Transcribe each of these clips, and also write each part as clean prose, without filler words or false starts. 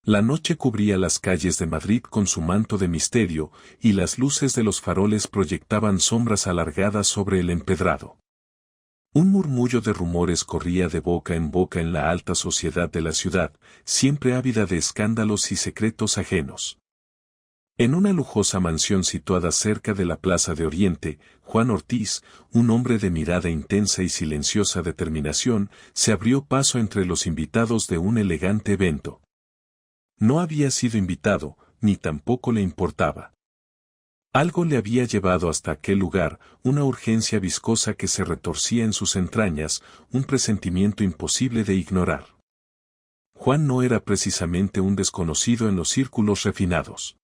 La noche cubría las calles de Madrid con su manto de misterio, y las luces de los faroles proyectaban sombras alargadas sobre el empedrado. Un murmullo de rumores corría de boca en boca en la alta sociedad de la ciudad, siempre ávida de escándalos y secretos ajenos. En una lujosa mansión situada cerca de la Plaza de Oriente, Juan Ortiz, un hombre de mirada intensa y silenciosa determinación, se abrió paso entre los invitados de un elegante evento. No había sido invitado, ni tampoco le importaba. Algo le había llevado hasta aquel lugar, una urgencia viscosa que se retorcía en sus entrañas, un presentimiento imposible de ignorar. Juan no era precisamente un desconocido en los círculos refinados.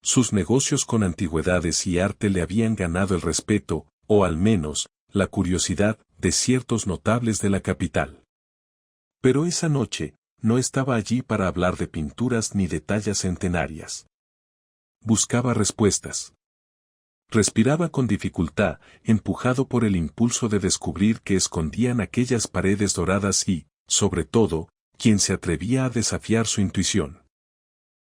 Sus negocios con antigüedades y arte le habían ganado el respeto, o al menos, la curiosidad, de ciertos notables de la capital. Pero esa noche, no estaba allí para hablar de pinturas ni de tallas centenarias. Buscaba respuestas. Respiraba con dificultad, empujado por el impulso de descubrir qué escondían aquellas paredes doradas y, sobre todo, quién se atrevía a desafiar su intuición.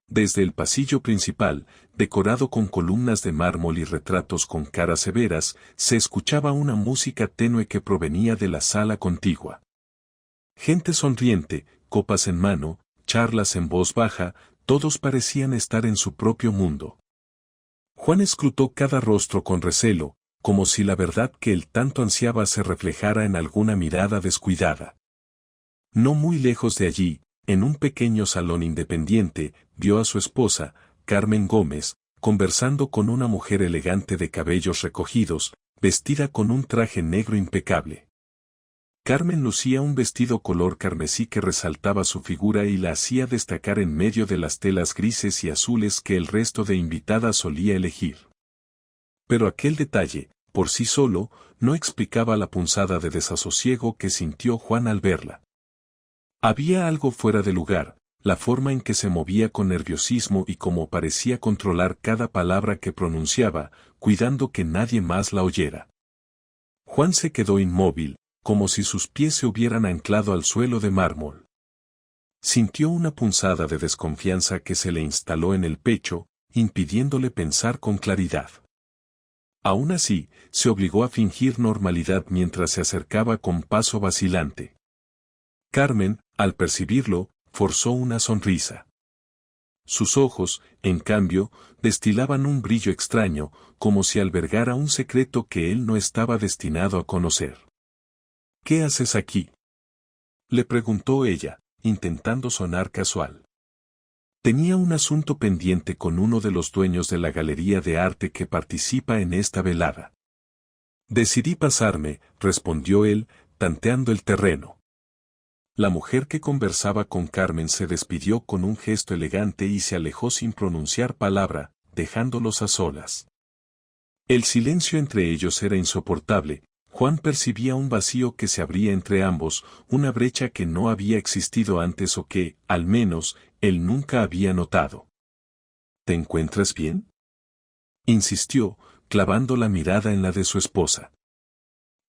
Desde el pasillo principal, decorado con columnas de mármol y retratos con caras severas, se escuchaba una música tenue que provenía de la sala contigua. Gente sonriente, copas en mano, charlas en voz baja, todos parecían estar en su propio mundo. Juan escrutó cada rostro con recelo, como si la verdad que él tanto ansiaba se reflejara en alguna mirada descuidada. No muy lejos de allí, en un pequeño salón independiente, vio a su esposa, Carmen Gómez, conversando con una mujer elegante de cabellos recogidos, vestida con un traje negro impecable. Carmen lucía un vestido color carmesí que resaltaba su figura y la hacía destacar en medio de las telas grises y azules que el resto de invitadas solía elegir. Pero aquel detalle, por sí solo, no explicaba la punzada de desasosiego que sintió Juan al verla. Había algo fuera de lugar, la forma en que se movía con nerviosismo y cómo parecía controlar cada palabra que pronunciaba, cuidando que nadie más la oyera. Juan se quedó inmóvil, como si sus pies se hubieran anclado al suelo de mármol. Sintió una punzada de desconfianza que se le instaló en el pecho, impidiéndole pensar con claridad. Aún así, se obligó a fingir normalidad mientras se acercaba con paso vacilante. Carmen, al percibirlo, forzó una sonrisa. Sus ojos, en cambio, destilaban un brillo extraño, como si albergara un secreto que él no estaba destinado a conocer. ¿Qué haces aquí?, le preguntó ella, intentando sonar casual. Tenía un asunto pendiente con uno de los dueños de la galería de arte que participa en esta velada. Decidí pasarme, respondió él, tanteando el terreno. La mujer que conversaba con Carmen se despidió con un gesto elegante y se alejó sin pronunciar palabra, dejándolos a solas. El silencio entre ellos era insoportable. Juan percibía un vacío que se abría entre ambos, una brecha que no había existido antes o que, al menos, él nunca había notado. ¿Te encuentras bien?, insistió, clavando la mirada en la de su esposa.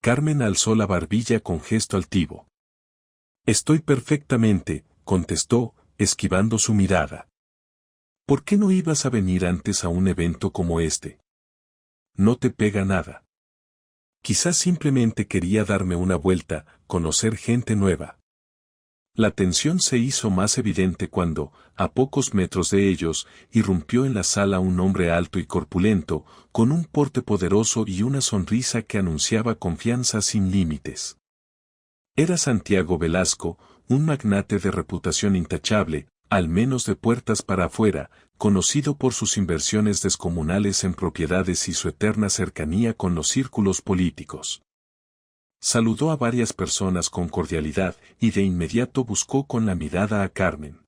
Carmen alzó la barbilla con gesto altivo. Estoy perfectamente, contestó, esquivando su mirada. ¿Por qué no ibas a venir antes a un evento como este? No te pega nada. Quizás simplemente quería darme una vuelta, conocer gente nueva. La tensión se hizo más evidente cuando, a pocos metros de ellos, irrumpió en la sala un hombre alto y corpulento, con un porte poderoso y una sonrisa que anunciaba confianza sin límites. Era Santiago Velasco, un magnate de reputación intachable, al menos de puertas para afuera, conocido por sus inversiones descomunales en propiedades y su eterna cercanía con los círculos políticos. Saludó a varias personas con cordialidad y de inmediato buscó con la mirada a Carmen.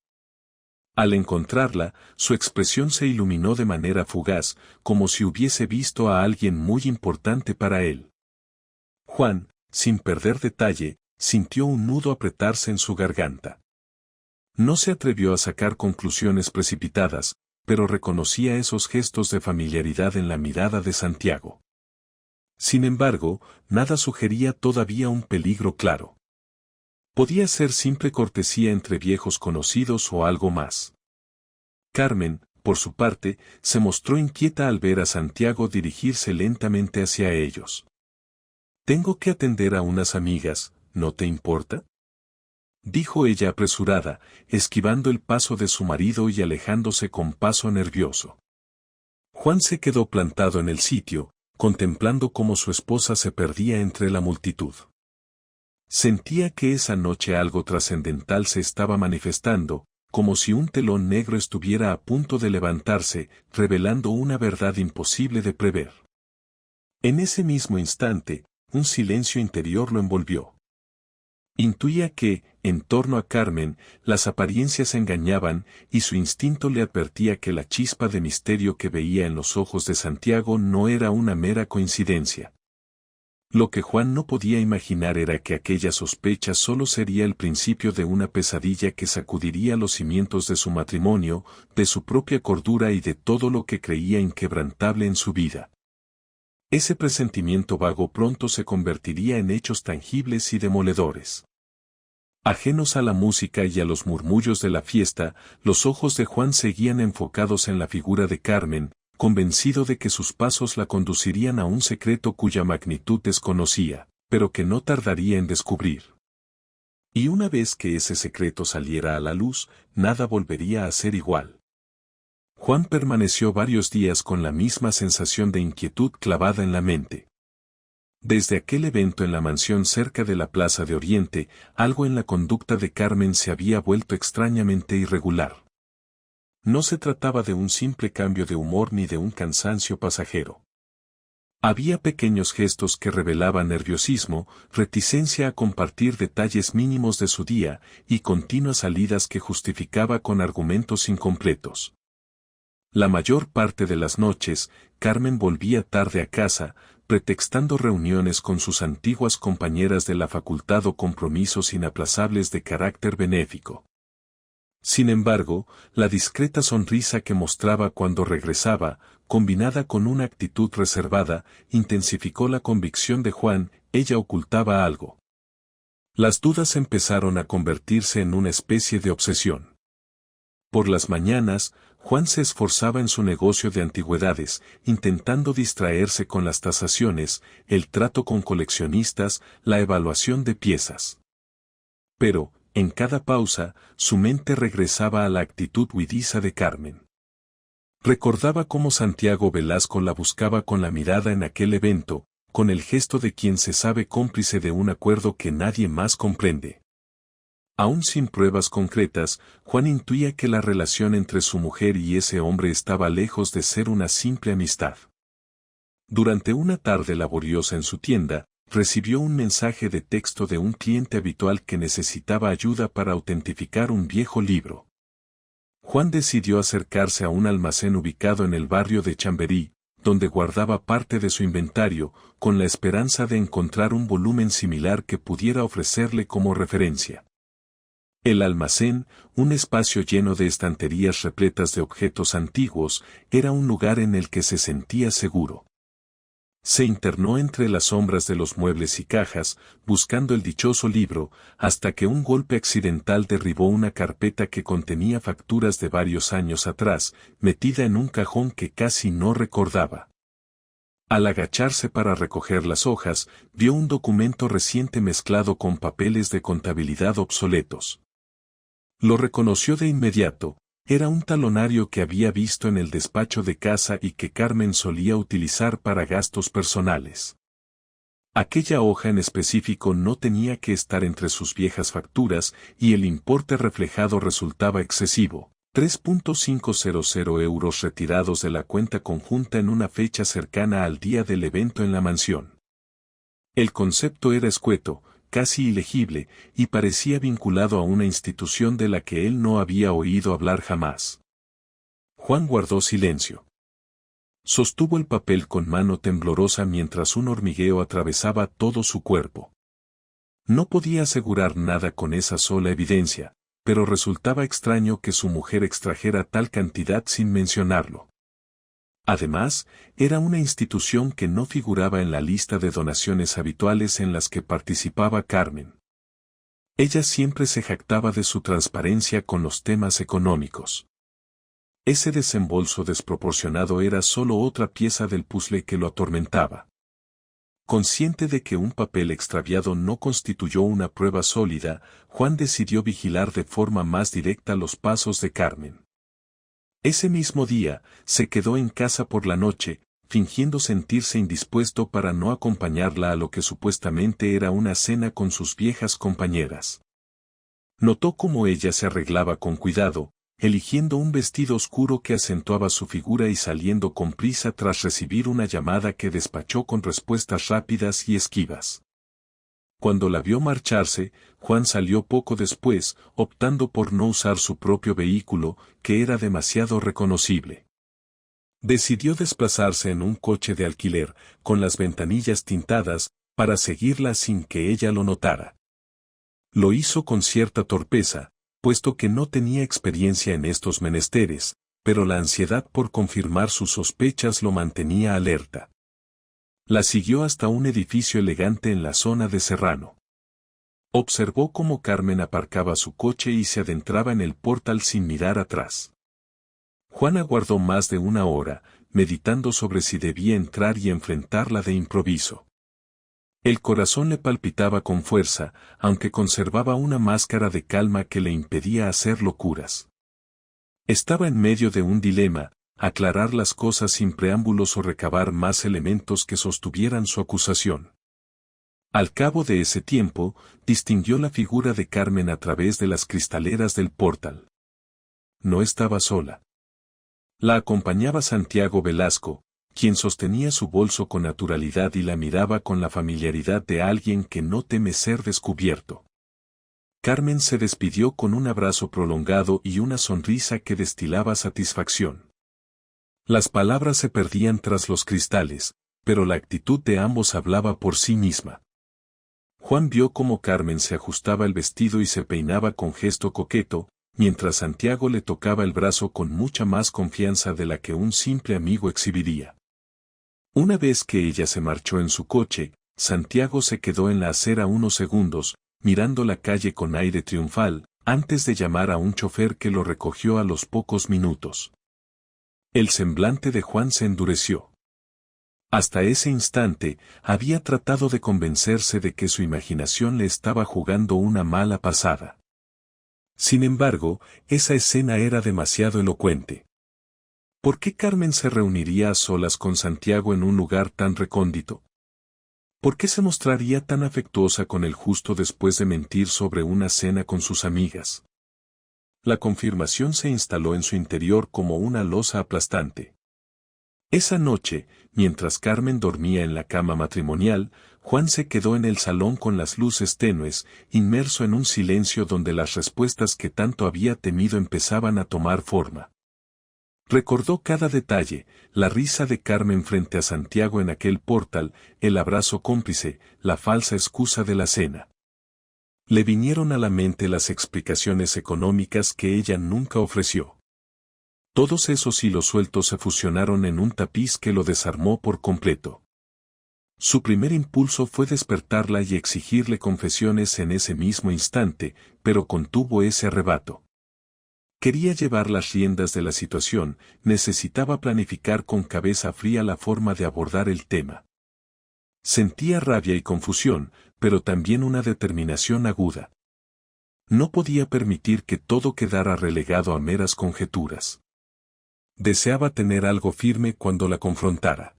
Al encontrarla, su expresión se iluminó de manera fugaz, como si hubiese visto a alguien muy importante para él. Juan, sin perder detalle, sintió un nudo apretarse en su garganta. No se atrevió a sacar conclusiones precipitadas, pero reconocía esos gestos de familiaridad en la mirada de Santiago. Sin embargo, nada sugería todavía un peligro claro. Podía ser simple cortesía entre viejos conocidos o algo más. Carmen, por su parte, se mostró inquieta al ver a Santiago dirigirse lentamente hacia ellos. «Tengo que atender a unas amigas, ¿no te importa?», dijo ella apresurada, esquivando el paso de su marido y alejándose con paso nervioso. Juan se quedó plantado en el sitio, contemplando cómo su esposa se perdía entre la multitud. Sentía que esa noche algo trascendental se estaba manifestando, como si un telón negro estuviera a punto de levantarse, revelando una verdad imposible de prever. En ese mismo instante, un silencio interior lo envolvió. Intuía que, en torno a Carmen, las apariencias engañaban y su instinto le advertía que la chispa de misterio que veía en los ojos de Santiago no era una mera coincidencia. Lo que Juan no podía imaginar era que aquella sospecha solo sería el principio de una pesadilla que sacudiría los cimientos de su matrimonio, de su propia cordura y de todo lo que creía inquebrantable en su vida. Ese presentimiento vago pronto se convertiría en hechos tangibles y demoledores. Ajenos a la música y a los murmullos de la fiesta, los ojos de Juan seguían enfocados en la figura de Carmen, convencido de que sus pasos la conducirían a un secreto cuya magnitud desconocía, pero que no tardaría en descubrir. Y una vez que ese secreto saliera a la luz, nada volvería a ser igual. Juan permaneció varios días con la misma sensación de inquietud clavada en la mente. Desde aquel evento en la mansión cerca de la Plaza de Oriente, algo en la conducta de Carmen se había vuelto extrañamente irregular. No se trataba de un simple cambio de humor ni de un cansancio pasajero. Había pequeños gestos que revelaban nerviosismo, reticencia a compartir detalles mínimos de su día y continuas salidas que justificaba con argumentos incompletos. La mayor parte de las noches, Carmen volvía tarde a casa, pretextando reuniones con sus antiguas compañeras de la facultad o compromisos inaplazables de carácter benéfico. Sin embargo, la discreta sonrisa que mostraba cuando regresaba, combinada con una actitud reservada, intensificó la convicción de Juan: ella ocultaba algo. Las dudas empezaron a convertirse en una especie de obsesión. Por las mañanas, Juan se esforzaba en su negocio de antigüedades, intentando distraerse con las tasaciones, el trato con coleccionistas, la evaluación de piezas. Pero, en cada pausa, su mente regresaba a la actitud huidiza de Carmen. Recordaba cómo Santiago Velasco la buscaba con la mirada en aquel evento, con el gesto de quien se sabe cómplice de un acuerdo que nadie más comprende. Aún sin pruebas concretas, Juan intuía que la relación entre su mujer y ese hombre estaba lejos de ser una simple amistad. Durante una tarde laboriosa en su tienda, recibió un mensaje de texto de un cliente habitual que necesitaba ayuda para autentificar un viejo libro. Juan decidió acercarse a un almacén ubicado en el barrio de Chamberí, donde guardaba parte de su inventario, con la esperanza de encontrar un volumen similar que pudiera ofrecerle como referencia. El almacén, un espacio lleno de estanterías repletas de objetos antiguos, era un lugar en el que se sentía seguro. Se internó entre las sombras de los muebles y cajas, buscando el dichoso libro, hasta que un golpe accidental derribó una carpeta que contenía facturas de varios años atrás, metida en un cajón que casi no recordaba. Al agacharse para recoger las hojas, vio un documento reciente mezclado con papeles de contabilidad obsoletos. Lo reconoció de inmediato. Era un talonario que había visto en el despacho de casa y que Carmen solía utilizar para gastos personales. Aquella hoja en específico no tenía que estar entre sus viejas facturas y el importe reflejado resultaba excesivo: 3.500 euros retirados de la cuenta conjunta en una fecha cercana al día del evento en la mansión. El concepto era escueto, casi ilegible, y parecía vinculado a una institución de la que él no había oído hablar jamás. Juan guardó silencio. Sostuvo el papel con mano temblorosa mientras un hormigueo atravesaba todo su cuerpo. No podía asegurar nada con esa sola evidencia, pero resultaba extraño que su mujer extrajera tal cantidad sin mencionarlo. Además, era una institución que no figuraba en la lista de donaciones habituales en las que participaba Carmen. Ella siempre se jactaba de su transparencia con los temas económicos. Ese desembolso desproporcionado era solo otra pieza del puzzle que lo atormentaba. Consciente de que un papel extraviado no constituyó una prueba sólida, Juan decidió vigilar de forma más directa los pasos de Carmen. Ese mismo día, se quedó en casa por la noche, fingiendo sentirse indispuesto para no acompañarla a lo que supuestamente era una cena con sus viejas compañeras. Notó cómo ella se arreglaba con cuidado, eligiendo un vestido oscuro que acentuaba su figura y saliendo con prisa tras recibir una llamada que despachó con respuestas rápidas y esquivas. Cuando la vio marcharse, Juan salió poco después, optando por no usar su propio vehículo, que era demasiado reconocible. Decidió desplazarse en un coche de alquiler, con las ventanillas tintadas, para seguirla sin que ella lo notara. Lo hizo con cierta torpeza, puesto que no tenía experiencia en estos menesteres, pero la ansiedad por confirmar sus sospechas lo mantenía alerta. La siguió hasta un edificio elegante en la zona de Serrano. Observó cómo Carmen aparcaba su coche y se adentraba en el portal sin mirar atrás. Juan aguardó más de una hora, meditando sobre si debía entrar y enfrentarla de improviso. El corazón le palpitaba con fuerza, aunque conservaba una máscara de calma que le impedía hacer locuras. Estaba en medio de un dilema: aclarar las cosas sin preámbulos o recabar más elementos que sostuvieran su acusación. Al cabo de ese tiempo, distinguió la figura de Carmen a través de las cristaleras del portal. No estaba sola. La acompañaba Santiago Velasco, quien sostenía su bolso con naturalidad y la miraba con la familiaridad de alguien que no teme ser descubierto. Carmen se despidió con un abrazo prolongado y una sonrisa que destilaba satisfacción. Las palabras se perdían tras los cristales, pero la actitud de ambos hablaba por sí misma. Juan vio cómo Carmen se ajustaba el vestido y se peinaba con gesto coqueto, mientras Santiago le tocaba el brazo con mucha más confianza de la que un simple amigo exhibiría. Una vez que ella se marchó en su coche, Santiago se quedó en la acera unos segundos, mirando la calle con aire triunfal, antes de llamar a un chofer que lo recogió a los pocos minutos. El semblante de Juan se endureció. Hasta ese instante, había tratado de convencerse de que su imaginación le estaba jugando una mala pasada. Sin embargo, esa escena era demasiado elocuente. ¿Por qué Carmen se reuniría a solas con Santiago en un lugar tan recóndito? ¿Por qué se mostraría tan afectuosa con él justo después de mentir sobre una cena con sus amigas? La confirmación se instaló en su interior como una losa aplastante. Esa noche, mientras Carmen dormía en la cama matrimonial, Juan se quedó en el salón con las luces tenues, inmerso en un silencio donde las respuestas que tanto había temido empezaban a tomar forma. Recordó cada detalle: la risa de Carmen frente a Santiago en aquel portal, el abrazo cómplice, la falsa excusa de la cena. Le vinieron a la mente las explicaciones económicas que ella nunca ofreció. Todos esos hilos sueltos se fusionaron en un tapiz que lo desarmó por completo. Su primer impulso fue despertarla y exigirle confesiones en ese mismo instante, pero contuvo ese arrebato. Quería llevar las riendas de la situación, necesitaba planificar con cabeza fría la forma de abordar el tema. Sentía rabia y confusión, pero también una determinación aguda. No podía permitir que todo quedara relegado a meras conjeturas. Deseaba tener algo firme cuando la confrontara.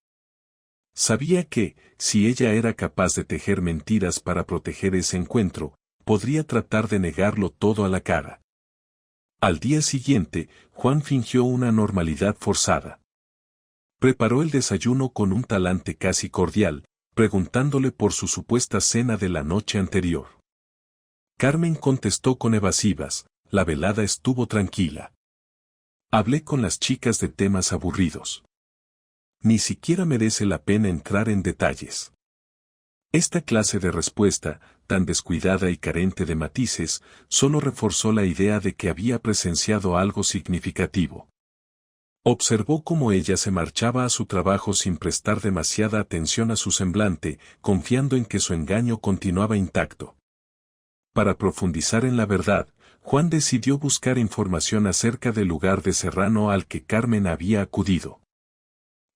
Sabía que, si ella era capaz de tejer mentiras para proteger ese encuentro, podría tratar de negarlo todo a la cara. Al día siguiente, Juan fingió una normalidad forzada. Preparó el desayuno con un talante casi cordial, preguntándole por su supuesta cena de la noche anterior. Carmen contestó con evasivas: la velada estuvo tranquila. Hablé con las chicas de temas aburridos. Ni siquiera merece la pena entrar en detalles. Esta clase de respuesta, tan descuidada y carente de matices, solo reforzó la idea de que había presenciado algo significativo. Observó cómo ella se marchaba a su trabajo sin prestar demasiada atención a su semblante, confiando en que su engaño continuaba intacto. Para profundizar en la verdad, Juan decidió buscar información acerca del lugar de Serrano al que Carmen había acudido.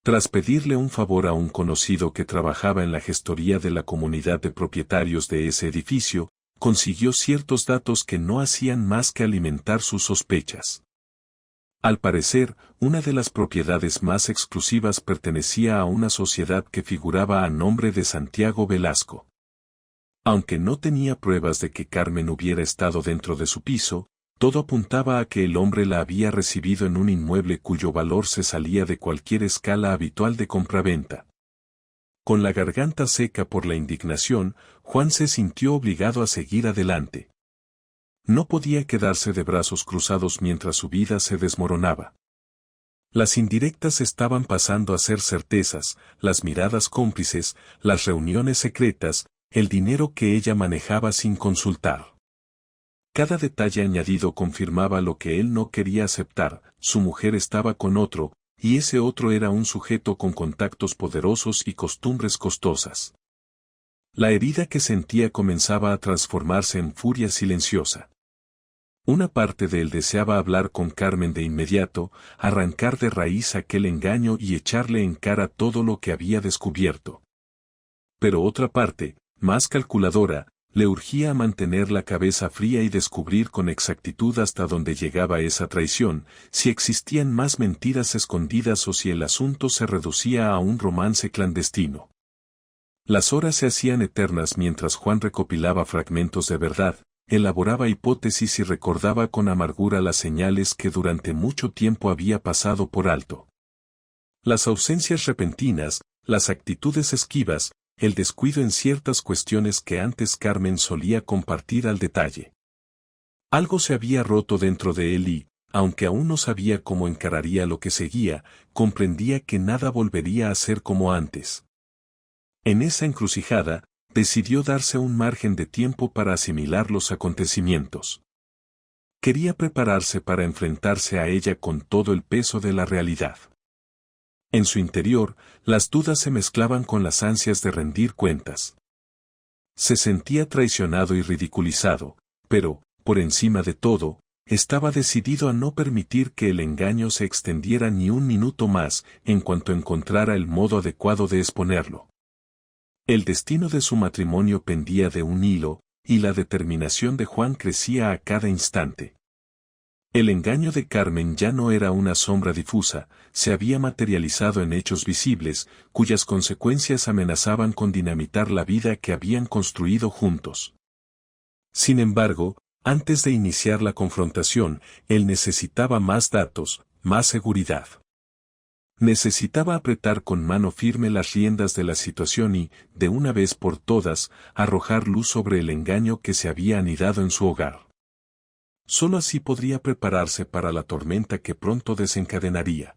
Tras pedirle un favor a un conocido que trabajaba en la gestoría de la comunidad de propietarios de ese edificio, consiguió ciertos datos que no hacían más que alimentar sus sospechas. Al parecer, una de las propiedades más exclusivas pertenecía a una sociedad que figuraba a nombre de Santiago Velasco. Aunque no tenía pruebas de que Carmen hubiera estado dentro de su piso, todo apuntaba a que el hombre la había recibido en un inmueble cuyo valor se salía de cualquier escala habitual de compraventa. Con la garganta seca por la indignación, Juan se sintió obligado a seguir adelante. No podía quedarse de brazos cruzados mientras su vida se desmoronaba. Las indirectas estaban pasando a ser certezas, las miradas cómplices, las reuniones secretas, el dinero que ella manejaba sin consultar. Cada detalle añadido confirmaba lo que él no quería aceptar: su mujer estaba con otro, y ese otro era un sujeto con contactos poderosos y costumbres costosas. La herida que sentía comenzaba a transformarse en furia silenciosa. Una parte de él deseaba hablar con Carmen de inmediato, arrancar de raíz aquel engaño y echarle en cara todo lo que había descubierto. Pero otra parte, más calculadora, le urgía a mantener la cabeza fría y descubrir con exactitud hasta dónde llegaba esa traición, si existían más mentiras escondidas o si el asunto se reducía a un romance clandestino. Las horas se hacían eternas mientras Juan recopilaba fragmentos de verdad, elaboraba hipótesis y recordaba con amargura las señales que durante mucho tiempo había pasado por alto. Las ausencias repentinas, las actitudes esquivas, el descuido en ciertas cuestiones que antes Carmen solía compartir al detalle. Algo se había roto dentro de él y, aunque aún no sabía cómo encararía lo que seguía, comprendía que nada volvería a ser como antes. En esa encrucijada, decidió darse un margen de tiempo para asimilar los acontecimientos. Quería prepararse para enfrentarse a ella con todo el peso de la realidad. En su interior, las dudas se mezclaban con las ansias de rendir cuentas. Se sentía traicionado y ridiculizado, pero, por encima de todo, estaba decidido a no permitir que el engaño se extendiera ni un minuto más en cuanto encontrara el modo adecuado de exponerlo. El destino de su matrimonio pendía de un hilo, y la determinación de Juan crecía a cada instante. El engaño de Carmen ya no era una sombra difusa, se había materializado en hechos visibles, cuyas consecuencias amenazaban con dinamitar la vida que habían construido juntos. Sin embargo, antes de iniciar la confrontación, él necesitaba más datos, más seguridad. Necesitaba apretar con mano firme las riendas de la situación y, de una vez por todas, arrojar luz sobre el engaño que se había anidado en su hogar. Solo así podría prepararse para la tormenta que pronto desencadenaría.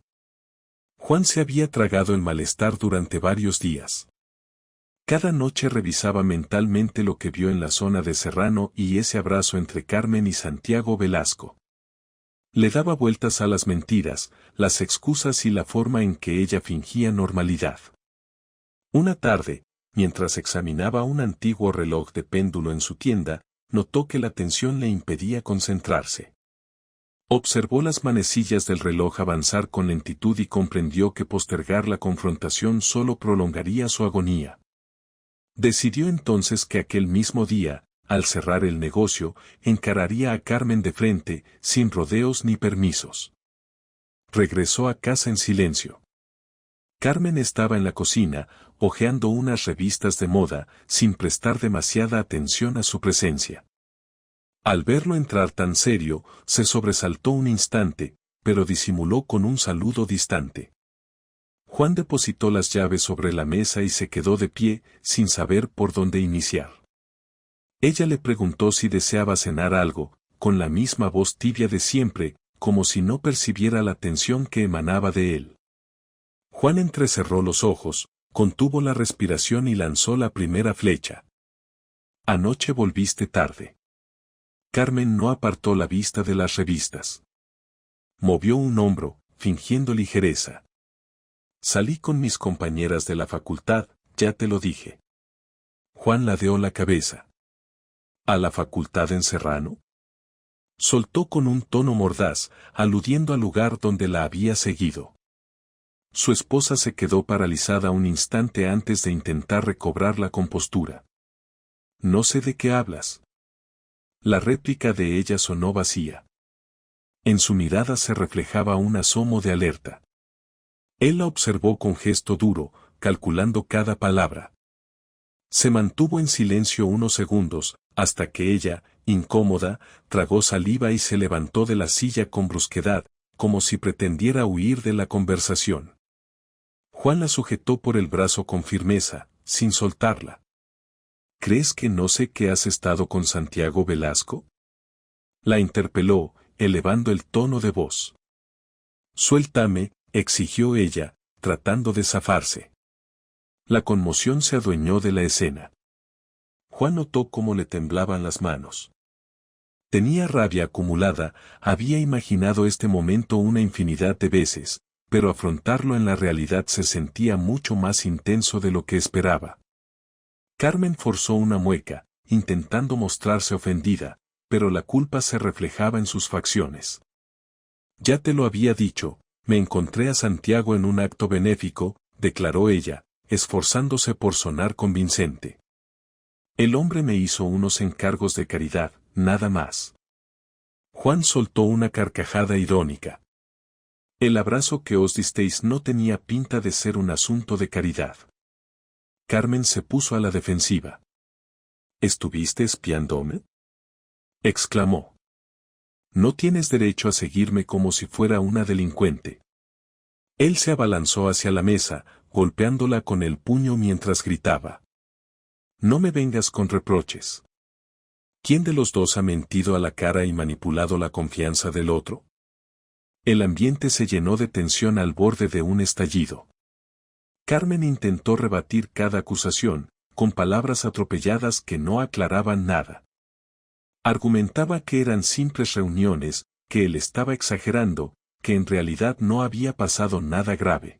Juan se había tragado el malestar durante varios días. Cada noche revisaba mentalmente lo que vio en la zona de Serrano y ese abrazo entre Carmen y Santiago Velasco. Le daba vueltas a las mentiras, las excusas y la forma en que ella fingía normalidad. Una tarde, mientras examinaba un antiguo reloj de péndulo en su tienda, notó que la tensión le impedía concentrarse. Observó las manecillas del reloj avanzar con lentitud y comprendió que postergar la confrontación solo prolongaría su agonía. Decidió entonces que aquel mismo día, al cerrar el negocio, encararía a Carmen de frente, sin rodeos ni permisos. Regresó a casa en silencio. Carmen estaba en la cocina, hojeando unas revistas de moda, sin prestar demasiada atención a su presencia. Al verlo entrar tan serio, se sobresaltó un instante, pero disimuló con un saludo distante. Juan depositó las llaves sobre la mesa y se quedó de pie, sin saber por dónde iniciar. Ella le preguntó si deseaba cenar algo, con la misma voz tibia de siempre, como si no percibiera la tensión que emanaba de él. Juan entrecerró los ojos, contuvo la respiración y lanzó la primera flecha. Anoche volviste tarde. Carmen no apartó la vista de las revistas. Movió un hombro, fingiendo ligereza. Salí con mis compañeras de la facultad, ya te lo dije. Juan ladeó la cabeza. ¿A la facultad en Serrano? Soltó con un tono mordaz, aludiendo al lugar donde la había seguido. Su esposa se quedó paralizada un instante antes de intentar recobrar la compostura. No sé de qué hablas. La réplica de ella sonó vacía. En su mirada se reflejaba un asomo de alerta. Él la observó con gesto duro, calculando cada palabra. Se mantuvo en silencio unos segundos, hasta que ella, incómoda, tragó saliva y se levantó de la silla con brusquedad, como si pretendiera huir de la conversación. Juan la sujetó por el brazo con firmeza, sin soltarla. ¿Crees que no sé que has estado con Santiago Velasco? La interpeló, elevando el tono de voz. Suéltame, exigió ella, tratando de zafarse. La conmoción se adueñó de la escena. Juan notó cómo le temblaban las manos. Tenía rabia acumulada, había imaginado este momento una infinidad de veces, pero afrontarlo en la realidad se sentía mucho más intenso de lo que esperaba. Carmen forzó una mueca, intentando mostrarse ofendida, pero la culpa se reflejaba en sus facciones. Ya te lo había dicho, me encontré a Santiago en un acto benéfico, declaró ella, esforzándose por sonar convincente. El hombre me hizo unos encargos de caridad, nada más. Juan soltó una carcajada irónica. El abrazo que os disteis no tenía pinta de ser un asunto de caridad. Carmen se puso a la defensiva. ¿Estuviste espiándome?, exclamó. No tienes derecho a seguirme como si fuera una delincuente. Él se abalanzó hacia la mesa, golpeándola con el puño mientras gritaba. No me vengas con reproches. ¿Quién de los dos ha mentido a la cara y manipulado la confianza del otro? El ambiente se llenó de tensión al borde de un estallido. Carmen intentó rebatir cada acusación, con palabras atropelladas que no aclaraban nada. Argumentaba que eran simples reuniones, que él estaba exagerando, que en realidad no había pasado nada grave.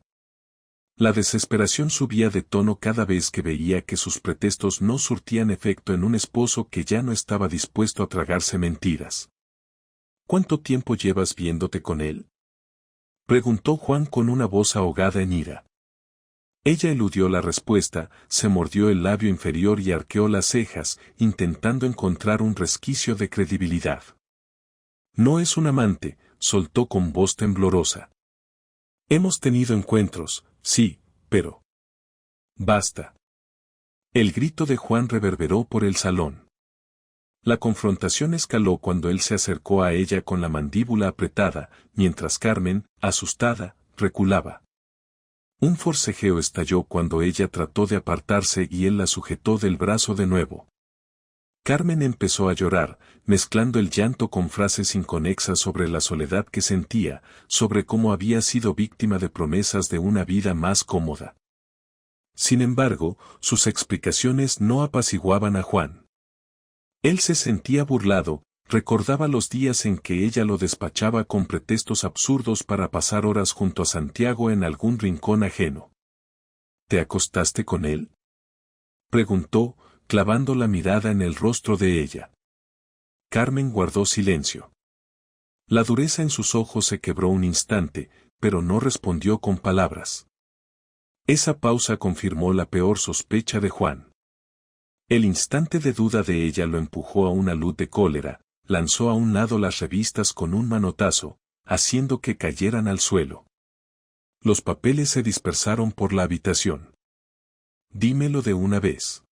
La desesperación subía de tono cada vez que veía que sus pretextos no surtían efecto en un esposo que ya no estaba dispuesto a tragarse mentiras. ¿Cuánto tiempo llevas viéndote con él?, preguntó Juan con una voz ahogada en ira. Ella eludió la respuesta, se mordió el labio inferior y arqueó las cejas, intentando encontrar un resquicio de credibilidad. No es un amante, soltó con voz temblorosa. Hemos tenido encuentros, sí, pero... Basta. El grito de Juan reverberó por el salón. La confrontación escaló cuando él se acercó a ella con la mandíbula apretada, mientras Carmen, asustada, reculaba. Un forcejeo estalló cuando ella trató de apartarse y él la sujetó del brazo de nuevo. Carmen empezó a llorar, mezclando el llanto con frases inconexas sobre la soledad que sentía, sobre cómo había sido víctima de promesas de una vida más cómoda. Sin embargo, sus explicaciones no apaciguaban a Juan. Él se sentía burlado, recordaba los días en que ella lo despachaba con pretextos absurdos para pasar horas junto a Santiago en algún rincón ajeno. ¿Te acostaste con él?, preguntó, clavando la mirada en el rostro de ella. Carmen guardó silencio. La dureza en sus ojos se quebró un instante, pero no respondió con palabras. Esa pausa confirmó la peor sospecha de Juan. El instante de duda de ella lo empujó a una luz de cólera, lanzó a un lado las revistas con un manotazo, haciendo que cayeran al suelo. Los papeles se dispersaron por la habitación. Dímelo de una vez,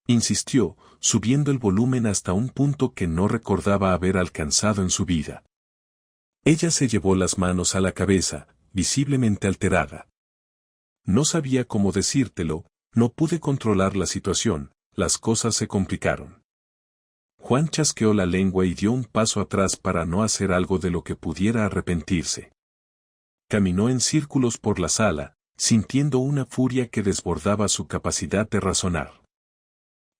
insistió, subiendo el volumen hasta un punto que no recordaba haber alcanzado en su vida. Ella se llevó las manos a la cabeza, visiblemente alterada. No sabía cómo decírtelo, no pude controlar la situación, las cosas se complicaron. Juan chasqueó la lengua y dio un paso atrás para no hacer algo de lo que pudiera arrepentirse. Caminó en círculos por la sala, sintiendo una furia que desbordaba su capacidad de razonar.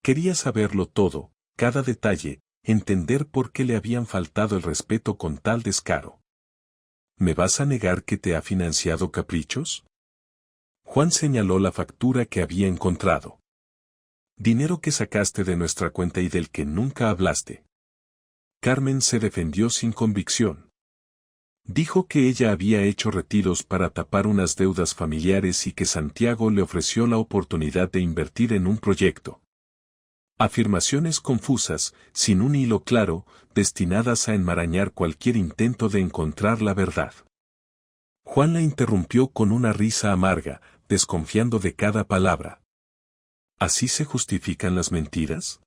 Quería saberlo todo, cada detalle, entender por qué le habían faltado el respeto con tal descaro. ¿Me vas a negar que te ha financiado caprichos? Juan señaló la factura que había encontrado. Dinero que sacaste de nuestra cuenta y del que nunca hablaste. Carmen se defendió sin convicción. Dijo que ella había hecho retiros para tapar unas deudas familiares y que Santiago le ofreció la oportunidad de invertir en un proyecto. Afirmaciones confusas, sin un hilo claro, destinadas a enmarañar cualquier intento de encontrar la verdad. Juan la interrumpió con una risa amarga, desconfiando de cada palabra. ¿Así se justifican las mentiras?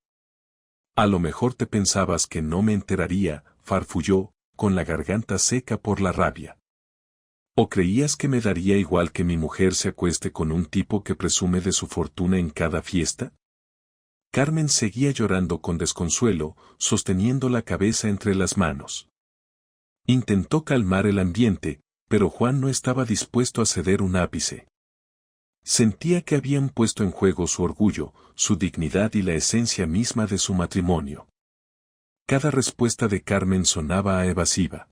A lo mejor te pensabas que no me enteraría, farfulló, con la garganta seca por la rabia. ¿O creías que me daría igual que mi mujer se acueste con un tipo que presume de su fortuna en cada fiesta? Carmen seguía llorando con desconsuelo, sosteniendo la cabeza entre las manos. Intentó calmar el ambiente, pero Juan no estaba dispuesto a ceder un ápice. Sentía que habían puesto en juego su orgullo, su dignidad y la esencia misma de su matrimonio. Cada respuesta de Carmen sonaba a evasiva.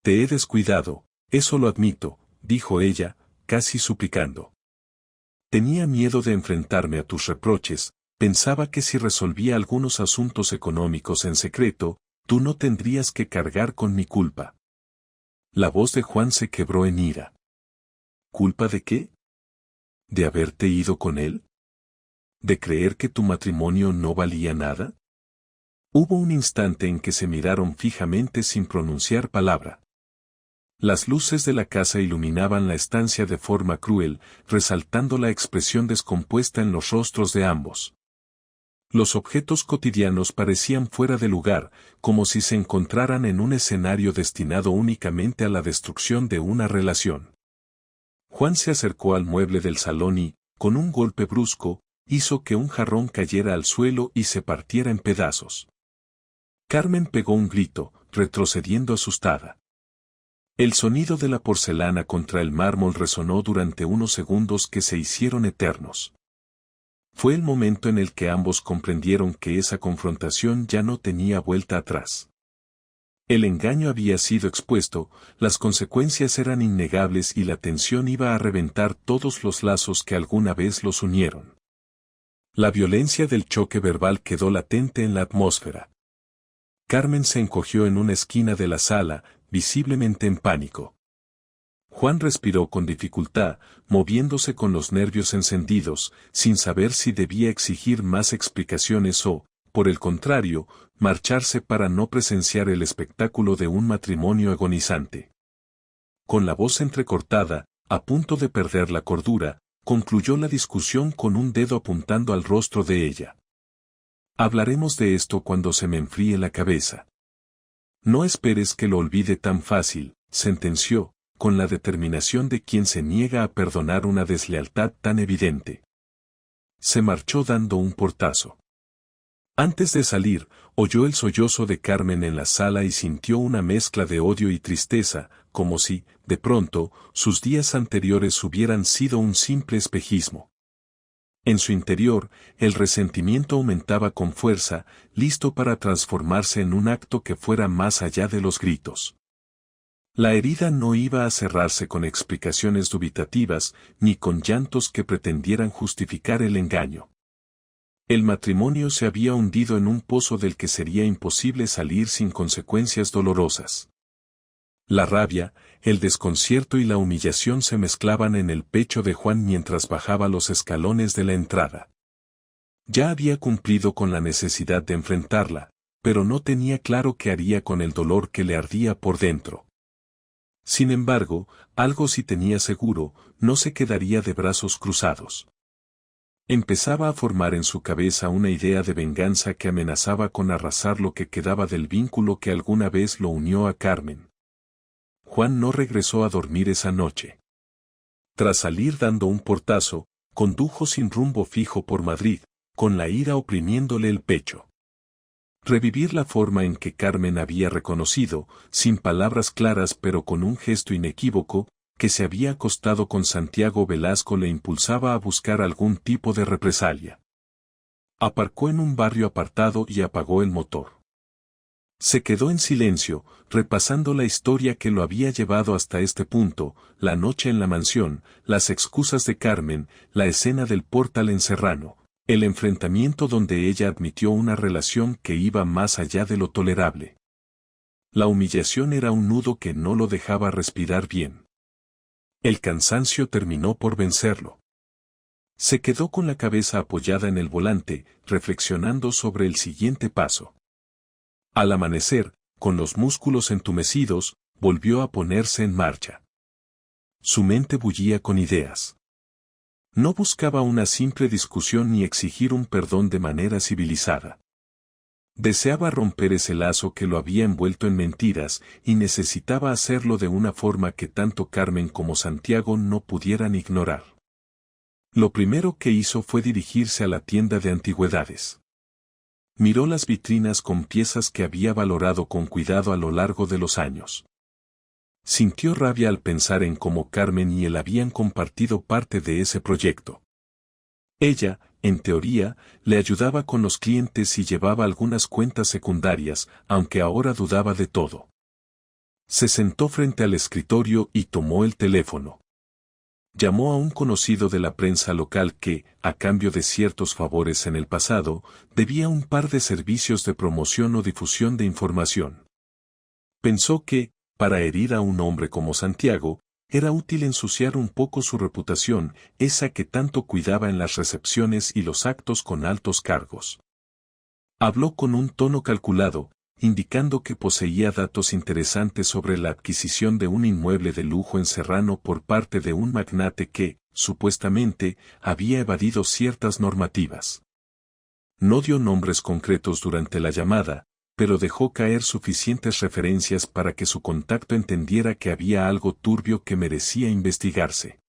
Te he descuidado, eso lo admito, dijo ella, casi suplicando. Tenía miedo de enfrentarme a tus reproches, pensaba que si resolvía algunos asuntos económicos en secreto, tú no tendrías que cargar con mi culpa. La voz de Juan se quebró en ira. ¿Culpa de qué? ¿De haberte ido con él? ¿De creer que tu matrimonio no valía nada? Hubo un instante en que se miraron fijamente sin pronunciar palabra. Las luces de la casa iluminaban la estancia de forma cruel, resaltando la expresión descompuesta en los rostros de ambos. Los objetos cotidianos parecían fuera de lugar, como si se encontraran en un escenario destinado únicamente a la destrucción de una relación. Juan se acercó al mueble del salón y, con un golpe brusco, hizo que un jarrón cayera al suelo y se partiera en pedazos. Carmen pegó un grito, retrocediendo asustada. El sonido de la porcelana contra el mármol resonó durante unos segundos que se hicieron eternos. Fue el momento en el que ambos comprendieron que esa confrontación ya no tenía vuelta atrás. El engaño había sido expuesto, las consecuencias eran innegables y la tensión iba a reventar todos los lazos que alguna vez los unieron. La violencia del choque verbal quedó latente en la atmósfera. Carmen se encogió en una esquina de la sala, visiblemente en pánico. Juan respiró con dificultad, moviéndose con los nervios encendidos, sin saber si debía exigir más explicaciones o, por el contrario, marcharse para no presenciar el espectáculo de un matrimonio agonizante. Con la voz entrecortada, a punto de perder la cordura, concluyó la discusión con un dedo apuntando al rostro de ella. Hablaremos de esto cuando se me enfríe la cabeza. No esperes que lo olvide tan fácil, sentenció, con la determinación de quien se niega a perdonar una deslealtad tan evidente. Se marchó dando un portazo. Antes de salir, oyó el sollozo de Carmen en la sala y sintió una mezcla de odio y tristeza, como si, de pronto, sus días anteriores hubieran sido un simple espejismo. En su interior, el resentimiento aumentaba con fuerza, listo para transformarse en un acto que fuera más allá de los gritos. La herida no iba a cerrarse con explicaciones dubitativas, ni con llantos que pretendieran justificar el engaño. El matrimonio se había hundido en un pozo del que sería imposible salir sin consecuencias dolorosas. La rabia, el desconcierto y la humillación se mezclaban en el pecho de Juan mientras bajaba los escalones de la entrada. Ya había cumplido con la necesidad de enfrentarla, pero no tenía claro qué haría con el dolor que le ardía por dentro. Sin embargo, algo sí tenía seguro, no se quedaría de brazos cruzados. Empezaba a formar en su cabeza una idea de venganza que amenazaba con arrasar lo que quedaba del vínculo que alguna vez lo unió a Carmen. Juan no regresó a dormir esa noche. Tras salir dando un portazo, condujo sin rumbo fijo por Madrid, con la ira oprimiéndole el pecho. Revivir la forma en que Carmen había reconocido, sin palabras claras pero con un gesto inequívoco, que se había acostado con Santiago Velasco le impulsaba a buscar algún tipo de represalia. Aparcó en un barrio apartado y apagó el motor. Se quedó en silencio, repasando la historia que lo había llevado hasta este punto, la noche en la mansión, las excusas de Carmen, la escena del Portal en Serrano, El enfrentamiento donde ella admitió una relación que iba más allá de lo tolerable. La humillación era un nudo que no lo dejaba respirar bien. El cansancio terminó por vencerlo. Se quedó con la cabeza apoyada en el volante, reflexionando sobre el siguiente paso. Al amanecer, con los músculos entumecidos, volvió a ponerse en marcha. Su mente bullía con ideas. No buscaba una simple discusión ni exigir un perdón de manera civilizada. Deseaba romper ese lazo que lo había envuelto en mentiras y necesitaba hacerlo de una forma que tanto Carmen como Santiago no pudieran ignorar. Lo primero que hizo fue dirigirse a la tienda de antigüedades. Miró las vitrinas con piezas que había valorado con cuidado a lo largo de los años. Sintió rabia al pensar en cómo Carmen y él habían compartido parte de ese proyecto. Ella, en teoría, le ayudaba con los clientes y llevaba algunas cuentas secundarias, aunque ahora dudaba de todo. Se sentó frente al escritorio y tomó el teléfono. Llamó a un conocido de la prensa local que, a cambio de ciertos favores en el pasado, debía un par de servicios de promoción o difusión de información. Pensó que, para herir a un hombre como Santiago, era útil ensuciar un poco su reputación, esa que tanto cuidaba en las recepciones y los actos con altos cargos. Habló con un tono calculado, indicando que poseía datos interesantes sobre la adquisición de un inmueble de lujo en Serrano por parte de un magnate que, supuestamente, había evadido ciertas normativas. No dio nombres concretos durante la llamada, pero dejó caer suficientes referencias para que su contacto entendiera que había algo turbio que merecía investigarse.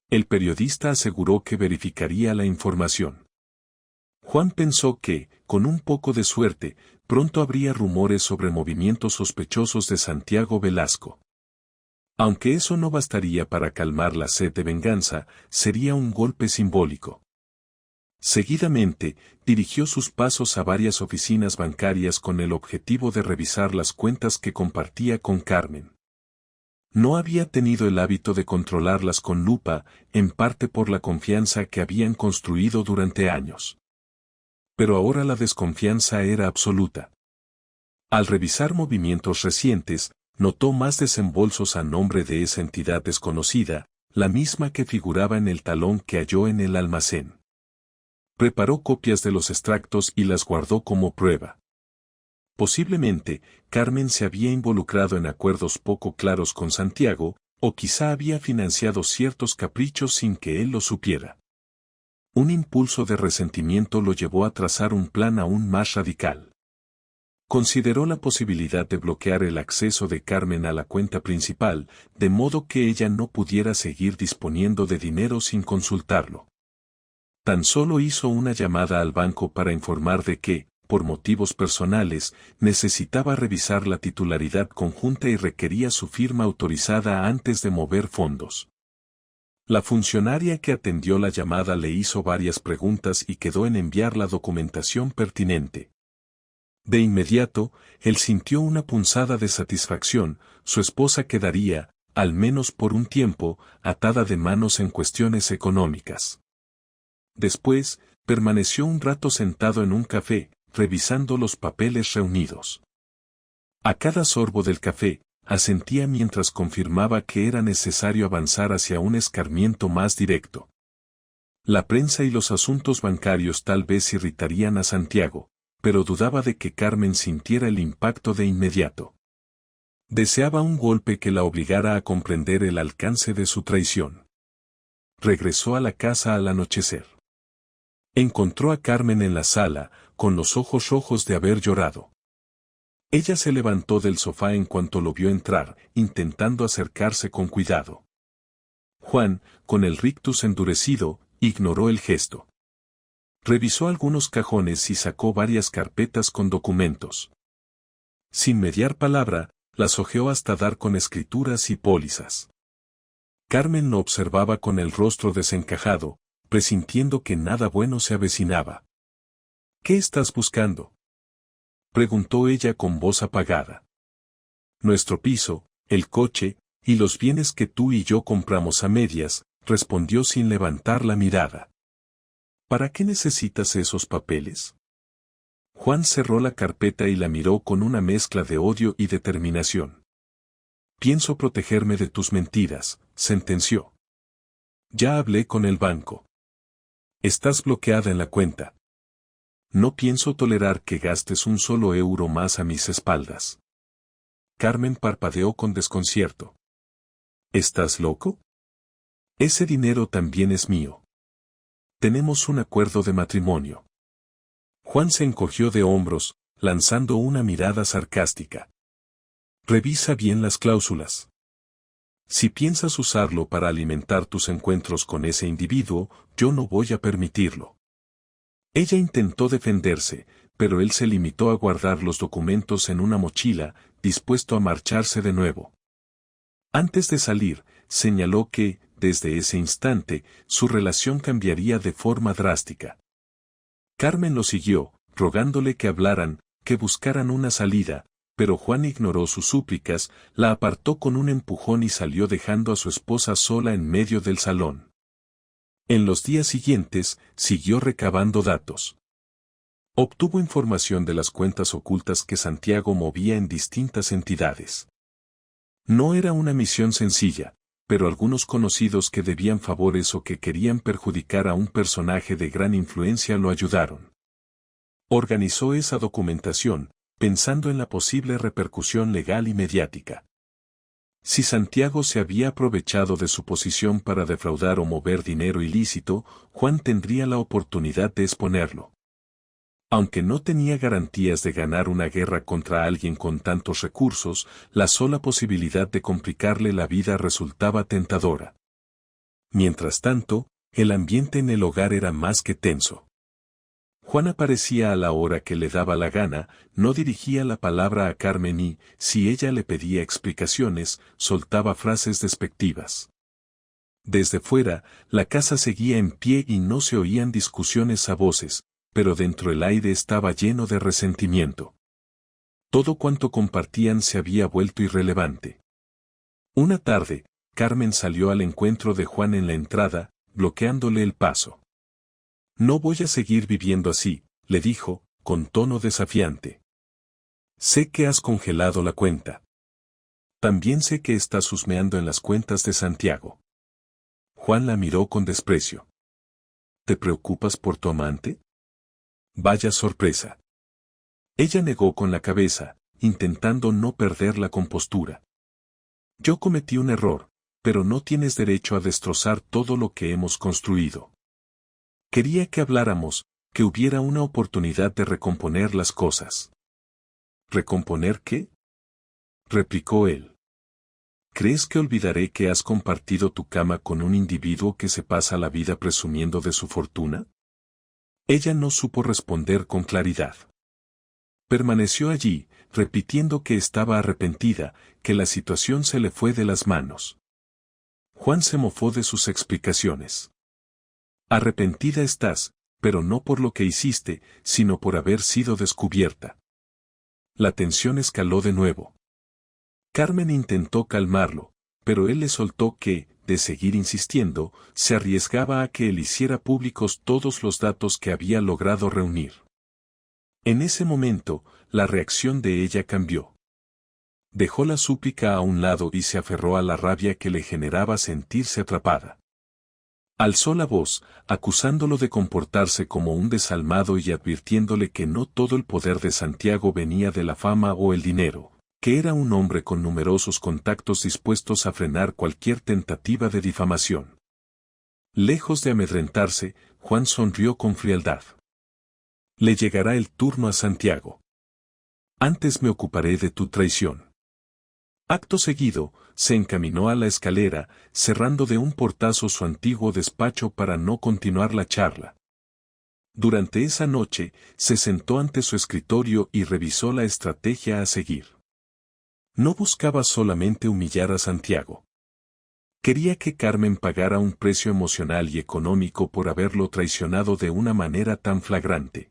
El periodista aseguró que verificaría la información. Juan pensó que, con un poco de suerte, pronto habría rumores sobre movimientos sospechosos de Santiago Velasco. Aunque eso no bastaría para calmar la sed de venganza, sería un golpe simbólico. Seguidamente, dirigió sus pasos a varias oficinas bancarias con el objetivo de revisar las cuentas que compartía con Carmen. No había tenido el hábito de controlarlas con lupa, en parte por la confianza que habían construido durante años. Pero ahora la desconfianza era absoluta. Al revisar movimientos recientes, notó más desembolsos a nombre de esa entidad desconocida, la misma que figuraba en el talón que halló en el almacén. Preparó copias de los extractos y las guardó como prueba. Posiblemente, Carmen se había involucrado en acuerdos poco claros con Santiago, o quizá había financiado ciertos caprichos sin que él lo supiera. Un impulso de resentimiento lo llevó a trazar un plan aún más radical. Consideró la posibilidad de bloquear el acceso de Carmen a la cuenta principal, de modo que ella no pudiera seguir disponiendo de dinero sin consultarlo. Tan solo hizo una llamada al banco para informar de que, por motivos personales, necesitaba revisar la titularidad conjunta y requería su firma autorizada antes de mover fondos. La funcionaria que atendió la llamada le hizo varias preguntas y quedó en enviar la documentación pertinente. De inmediato, él sintió una punzada de satisfacción, su esposa quedaría, al menos por un tiempo, atada de manos en cuestiones económicas. Después, permaneció un rato sentado en un café, revisando los papeles reunidos. A cada sorbo del café, asentía mientras confirmaba que era necesario avanzar hacia un escarmiento más directo. La prensa y los asuntos bancarios tal vez irritarían a Santiago, pero dudaba de que Carmen sintiera el impacto de inmediato. Deseaba un golpe que la obligara a comprender el alcance de su traición. Regresó a la casa al anochecer. Encontró a Carmen en la sala, con los ojos rojos de haber llorado. Ella se levantó del sofá en cuanto lo vio entrar, intentando acercarse con cuidado. Juan, con el rictus endurecido, ignoró el gesto. Revisó algunos cajones y sacó varias carpetas con documentos. Sin mediar palabra, las hojeó hasta dar con escrituras y pólizas. Carmen lo observaba con el rostro desencajado, presintiendo que nada bueno se avecinaba. ¿Qué estás buscando?, preguntó ella con voz apagada. Nuestro piso, el coche, y los bienes que tú y yo compramos a medias, respondió sin levantar la mirada. ¿Para qué necesitas esos papeles? Juan cerró la carpeta y la miró con una mezcla de odio y determinación. Pienso protegerme de tus mentiras, sentenció. Ya hablé con el banco. Estás bloqueada en la cuenta. No pienso tolerar que gastes un solo euro más a mis espaldas. Carmen parpadeó con desconcierto. ¿Estás loco? Ese dinero también es mío. Tenemos un acuerdo de matrimonio. Juan se encogió de hombros, lanzando una mirada sarcástica. Revisa bien las cláusulas. Si piensas usarlo para alimentar tus encuentros con ese individuo, yo no voy a permitirlo. Ella intentó defenderse, pero él se limitó a guardar los documentos en una mochila, dispuesto a marcharse de nuevo. Antes de salir, señaló que, desde ese instante, su relación cambiaría de forma drástica. Carmen lo siguió, rogándole que hablaran, que buscaran una salida, pero Juan ignoró sus súplicas, la apartó con un empujón y salió dejando a su esposa sola en medio del salón. En los días siguientes, siguió recabando datos. Obtuvo información de las cuentas ocultas que Santiago movía en distintas entidades. No era una misión sencilla, pero algunos conocidos que debían favores o que querían perjudicar a un personaje de gran influencia lo ayudaron. Organizó esa documentación, pensando en la posible repercusión legal y mediática. Si Santiago se había aprovechado de su posición para defraudar o mover dinero ilícito, Juan tendría la oportunidad de exponerlo. Aunque no tenía garantías de ganar una guerra contra alguien con tantos recursos, la sola posibilidad de complicarle la vida resultaba tentadora. Mientras tanto, el ambiente en el hogar era más que tenso. Juan aparecía a la hora que le daba la gana, no dirigía la palabra a Carmen y, si ella le pedía explicaciones, soltaba frases despectivas. Desde fuera, la casa seguía en pie y no se oían discusiones a voces, pero dentro el aire estaba lleno de resentimiento. Todo cuanto compartían se había vuelto irrelevante. Una tarde, Carmen salió al encuentro de Juan en la entrada, bloqueándole el paso. No voy a seguir viviendo así, le dijo, con tono desafiante. Sé que has congelado la cuenta. También sé que estás husmeando en las cuentas de Santiago. Juan la miró con desprecio. ¿Te preocupas por tu amante? Vaya sorpresa. Ella negó con la cabeza, intentando no perder la compostura. Yo cometí un error, pero no tienes derecho a destrozar todo lo que hemos construido. Quería que habláramos, que hubiera una oportunidad de recomponer las cosas. ¿Recomponer qué? Replicó él. ¿Crees que olvidaré que has compartido tu cama con un individuo que se pasa la vida presumiendo de su fortuna? Ella no supo responder con claridad. Permaneció allí, repitiendo que estaba arrepentida, que la situación se le fue de las manos. Juan se mofó de sus explicaciones. Arrepentida estás, pero no por lo que hiciste, sino por haber sido descubierta. La tensión escaló de nuevo. Carmen intentó calmarlo, pero él le soltó que, de seguir insistiendo, se arriesgaba a que él hiciera públicos todos los datos que había logrado reunir. En ese momento, la reacción de ella cambió. Dejó la súplica a un lado y se aferró a la rabia que le generaba sentirse atrapada. Alzó la voz, acusándolo de comportarse como un desalmado y advirtiéndole que no todo el poder de Santiago venía de la fama o el dinero, que era un hombre con numerosos contactos dispuestos a frenar cualquier tentativa de difamación. Lejos de amedrentarse, Juan sonrió con frialdad. Le llegará el turno a Santiago. Antes me ocuparé de tu traición. Acto seguido, se encaminó a la escalera, cerrando de un portazo su antiguo despacho para no continuar la charla. Durante esa noche, se sentó ante su escritorio y revisó la estrategia a seguir. No buscaba solamente humillar a Santiago. Quería que Carmen pagara un precio emocional y económico por haberlo traicionado de una manera tan flagrante.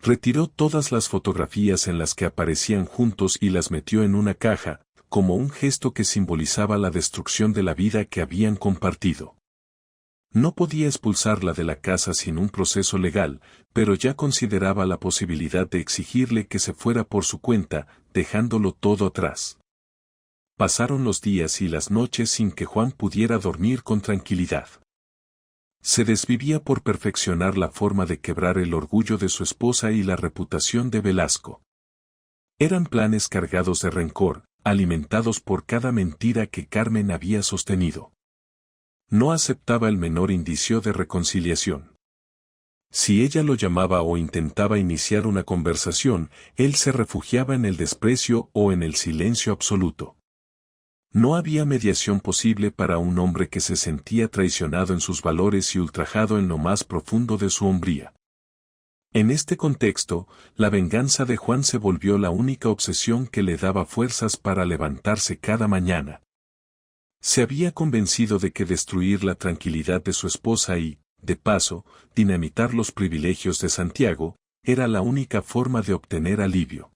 Retiró todas las fotografías en las que aparecían juntos y las metió en una caja, como un gesto que simbolizaba la destrucción de la vida que habían compartido. No podía expulsarla de la casa sin un proceso legal, pero ya consideraba la posibilidad de exigirle que se fuera por su cuenta, dejándolo todo atrás. Pasaron los días y las noches sin que Juan pudiera dormir con tranquilidad. Se desvivía por perfeccionar la forma de quebrar el orgullo de su esposa y la reputación de Velasco. Eran planes cargados de rencor, alimentados por cada mentira que Carmen había sostenido. No aceptaba el menor indicio de reconciliación. Si ella lo llamaba o intentaba iniciar una conversación, él se refugiaba en el desprecio o en el silencio absoluto. No había mediación posible para un hombre que se sentía traicionado en sus valores y ultrajado en lo más profundo de su hombría. En este contexto, la venganza de Juan se volvió la única obsesión que le daba fuerzas para levantarse cada mañana. Se había convencido de que destruir la tranquilidad de su esposa y, de paso, dinamitar los privilegios de Santiago, era la única forma de obtener alivio.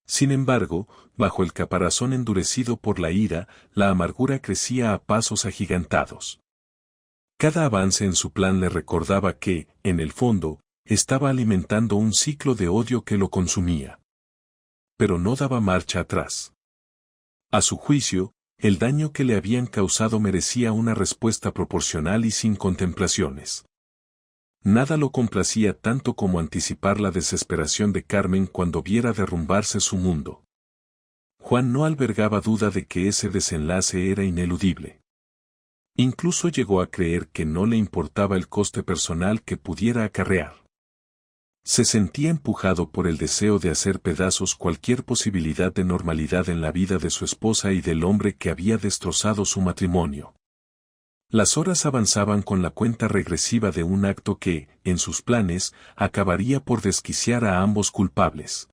Sin embargo, bajo el caparazón endurecido por la ira, la amargura crecía a pasos agigantados. Cada avance en su plan le recordaba que, en el fondo, estaba alimentando un ciclo de odio que lo consumía. Pero no daba marcha atrás. A su juicio, el daño que le habían causado merecía una respuesta proporcional y sin contemplaciones. Nada lo complacía tanto como anticipar la desesperación de Carmen cuando viera derrumbarse su mundo. Juan no albergaba duda de que ese desenlace era ineludible. Incluso llegó a creer que no le importaba el coste personal que pudiera acarrear. Se sentía empujado por el deseo de hacer pedazos cualquier posibilidad de normalidad en la vida de su esposa y del hombre que había destrozado su matrimonio. Las horas avanzaban con la cuenta regresiva de un acto que, en sus planes, acabaría por desquiciar a ambos culpables.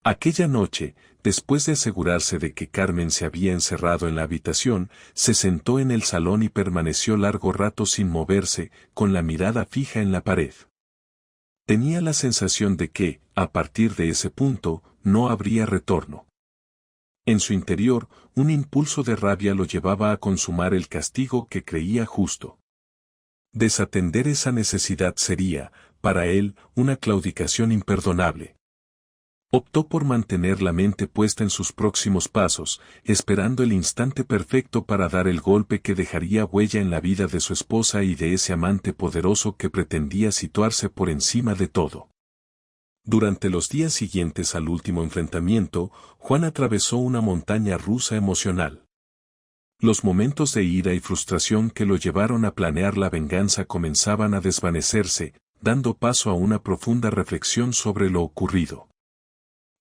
Aquella noche, después de asegurarse de que Carmen se había encerrado en la habitación, se sentó en el salón y permaneció largo rato sin moverse, con la mirada fija en la pared. Tenía la sensación de que, a partir de ese punto, no habría retorno. En su interior, un impulso de rabia lo llevaba a consumar el castigo que creía justo. Desatender esa necesidad sería, para él, una claudicación imperdonable. Optó por mantener la mente puesta en sus próximos pasos, esperando el instante perfecto para dar el golpe que dejaría huella en la vida de su esposa y de ese amante poderoso que pretendía situarse por encima de todo. Durante los días siguientes al último enfrentamiento, Juan atravesó una montaña rusa emocional. Los momentos de ira y frustración que lo llevaron a planear la venganza comenzaban a desvanecerse, dando paso a una profunda reflexión sobre lo ocurrido.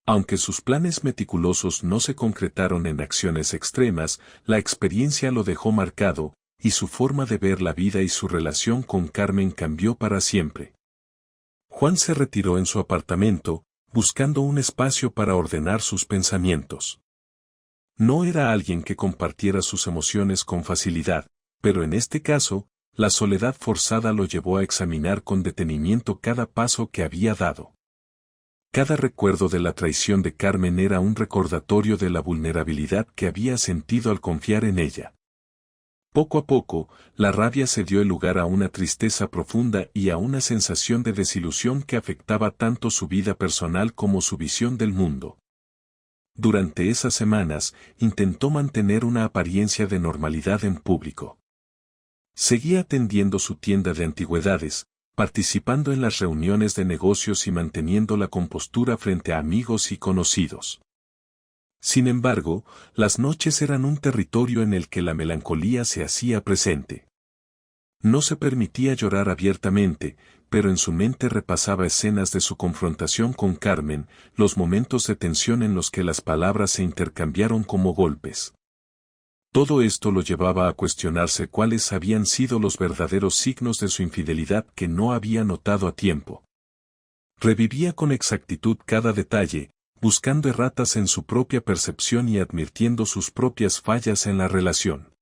Aunque sus planes meticulosos no se concretaron en acciones extremas, la experiencia lo dejó marcado, y su forma de ver la vida y su relación con Carmen cambió para siempre. Juan se retiró en su apartamento, buscando un espacio para ordenar sus pensamientos. No era alguien que compartiera sus emociones con facilidad, pero en este caso, la soledad forzada lo llevó a examinar con detenimiento cada paso que había dado. Cada recuerdo de la traición de Carmen era un recordatorio de la vulnerabilidad que había sentido al confiar en ella. Poco a poco, la rabia se dio el lugar a una tristeza profunda y a una sensación de desilusión que afectaba tanto su vida personal como su visión del mundo. Durante esas semanas, intentó mantener una apariencia de normalidad en público. Seguía atendiendo su tienda de antigüedades, participando en las reuniones de negocios y manteniendo la compostura frente a amigos y conocidos. Sin embargo, las noches eran un territorio en el que la melancolía se hacía presente. No se permitía llorar abiertamente, pero en su mente repasaba escenas de su confrontación con Carmen, los momentos de tensión en los que las palabras se intercambiaron como golpes. Todo esto lo llevaba a cuestionarse cuáles habían sido los verdaderos signos de su infidelidad que no había notado a tiempo. Revivía con exactitud cada detalle, buscando erratas en su propia percepción y advirtiendo sus propias fallas en la relación.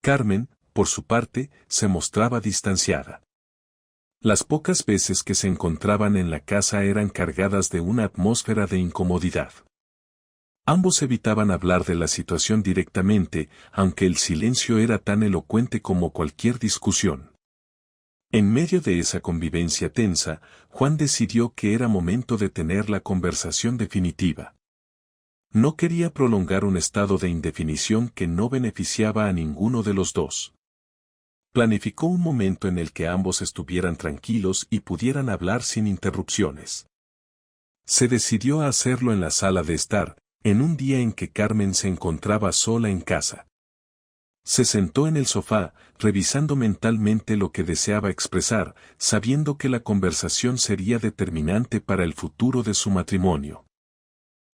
Carmen, por su parte, se mostraba distanciada. Las pocas veces que se encontraban en la casa eran cargadas de una atmósfera de incomodidad. Ambos evitaban hablar de la situación directamente, aunque el silencio era tan elocuente como cualquier discusión. En medio de esa convivencia tensa, Juan decidió que era momento de tener la conversación definitiva. No quería prolongar un estado de indefinición que no beneficiaba a ninguno de los dos. Planificó un momento en el que ambos estuvieran tranquilos y pudieran hablar sin interrupciones. Se decidió a hacerlo en la sala de estar, en un día en que Carmen se encontraba sola en casa. Se sentó en el sofá, revisando mentalmente lo que deseaba expresar, sabiendo que la conversación sería determinante para el futuro de su matrimonio.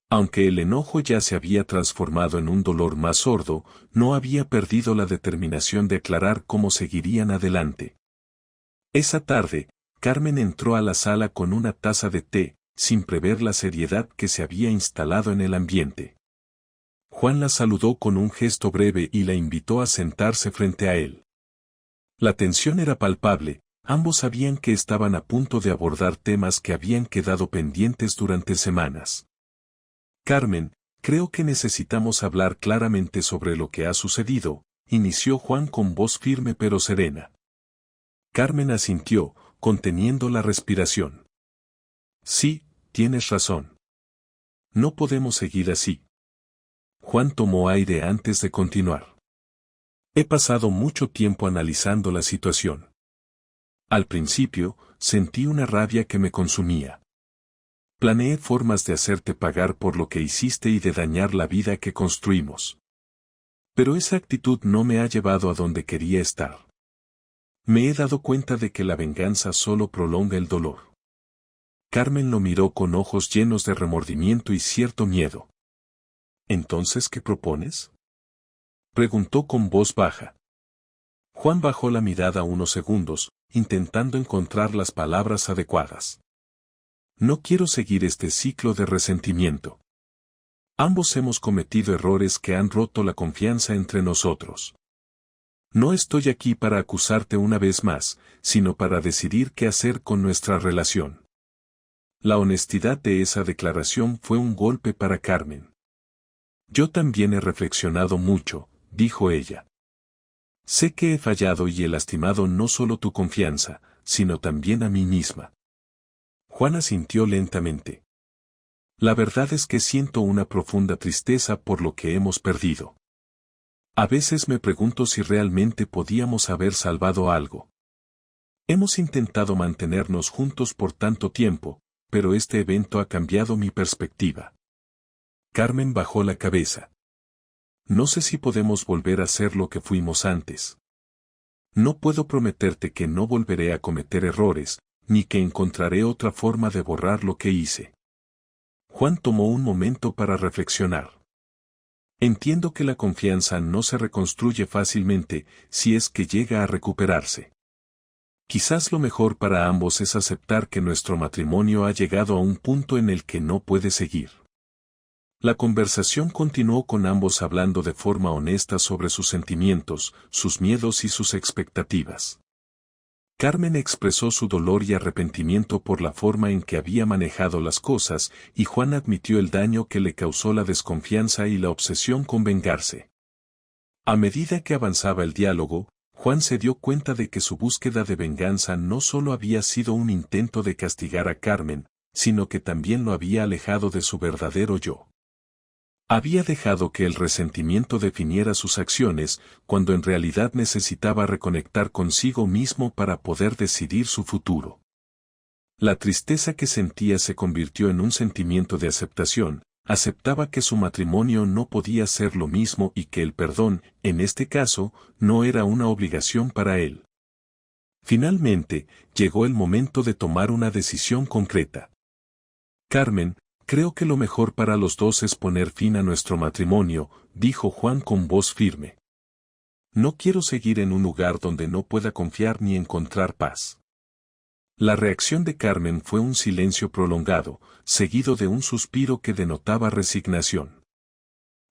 Aunque el enojo ya se había transformado en un dolor más sordo, no había perdido la determinación de aclarar cómo seguirían adelante. Esa tarde, Carmen entró a la sala con una taza de té, sin prever la seriedad que se había instalado en el ambiente. Juan la saludó con un gesto breve y la invitó a sentarse frente a él. La tensión era palpable, ambos sabían que estaban a punto de abordar temas que habían quedado pendientes durante semanas. Carmen, creo que necesitamos hablar claramente sobre lo que ha sucedido, inició Juan con voz firme pero serena. Carmen asintió, conteniendo la respiración. Sí, tienes razón. No podemos seguir así. Juan tomó aire antes de continuar. He pasado mucho tiempo analizando la situación. Al principio, sentí una rabia que me consumía. Planeé formas de hacerte pagar por lo que hiciste y de dañar la vida que construimos. Pero esa actitud no me ha llevado a donde quería estar. Me he dado cuenta de que la venganza solo prolonga el dolor. Carmen lo miró con ojos llenos de remordimiento y cierto miedo. ¿Entonces qué propones?, preguntó con voz baja. Juan bajó la mirada unos segundos, intentando encontrar las palabras adecuadas. No quiero seguir este ciclo de resentimiento. Ambos hemos cometido errores que han roto la confianza entre nosotros. No estoy aquí para acusarte una vez más, sino para decidir qué hacer con nuestra relación. La honestidad de esa declaración fue un golpe para Carmen. Yo también he reflexionado mucho, dijo ella. Sé que he fallado y he lastimado no solo tu confianza, sino también a mí misma. Juan asintió lentamente. La verdad es que siento una profunda tristeza por lo que hemos perdido. A veces me pregunto si realmente podíamos haber salvado algo. Hemos intentado mantenernos juntos por tanto tiempo, pero este evento ha cambiado mi perspectiva. Carmen bajó la cabeza. No sé si podemos volver a ser lo que fuimos antes. No puedo prometerte que no volveré a cometer errores, ni que encontraré otra forma de borrar lo que hice. Juan tomó un momento para reflexionar. Entiendo que la confianza no se reconstruye fácilmente, si es que llega a recuperarse. Quizás lo mejor para ambos es aceptar que nuestro matrimonio ha llegado a un punto en el que no puede seguir. La conversación continuó con ambos hablando de forma honesta sobre sus sentimientos, sus miedos y sus expectativas. Carmen expresó su dolor y arrepentimiento por la forma en que había manejado las cosas, y Juan admitió el daño que le causó la desconfianza y la obsesión con vengarse. A medida que avanzaba el diálogo, Juan se dio cuenta de que su búsqueda de venganza no solo había sido un intento de castigar a Carmen, sino que también lo había alejado de su verdadero yo. Había dejado que el resentimiento definiera sus acciones, cuando en realidad necesitaba reconectar consigo mismo para poder decidir su futuro. La tristeza que sentía se convirtió en un sentimiento de aceptación, aceptaba que su matrimonio no podía ser lo mismo y que el perdón, en este caso, no era una obligación para él. Finalmente, llegó el momento de tomar una decisión concreta. Carmen, creo que lo mejor para los dos es poner fin a nuestro matrimonio, dijo Juan con voz firme. No quiero seguir en un lugar donde no pueda confiar ni encontrar paz. La reacción de Carmen fue un silencio prolongado, seguido de un suspiro que denotaba resignación.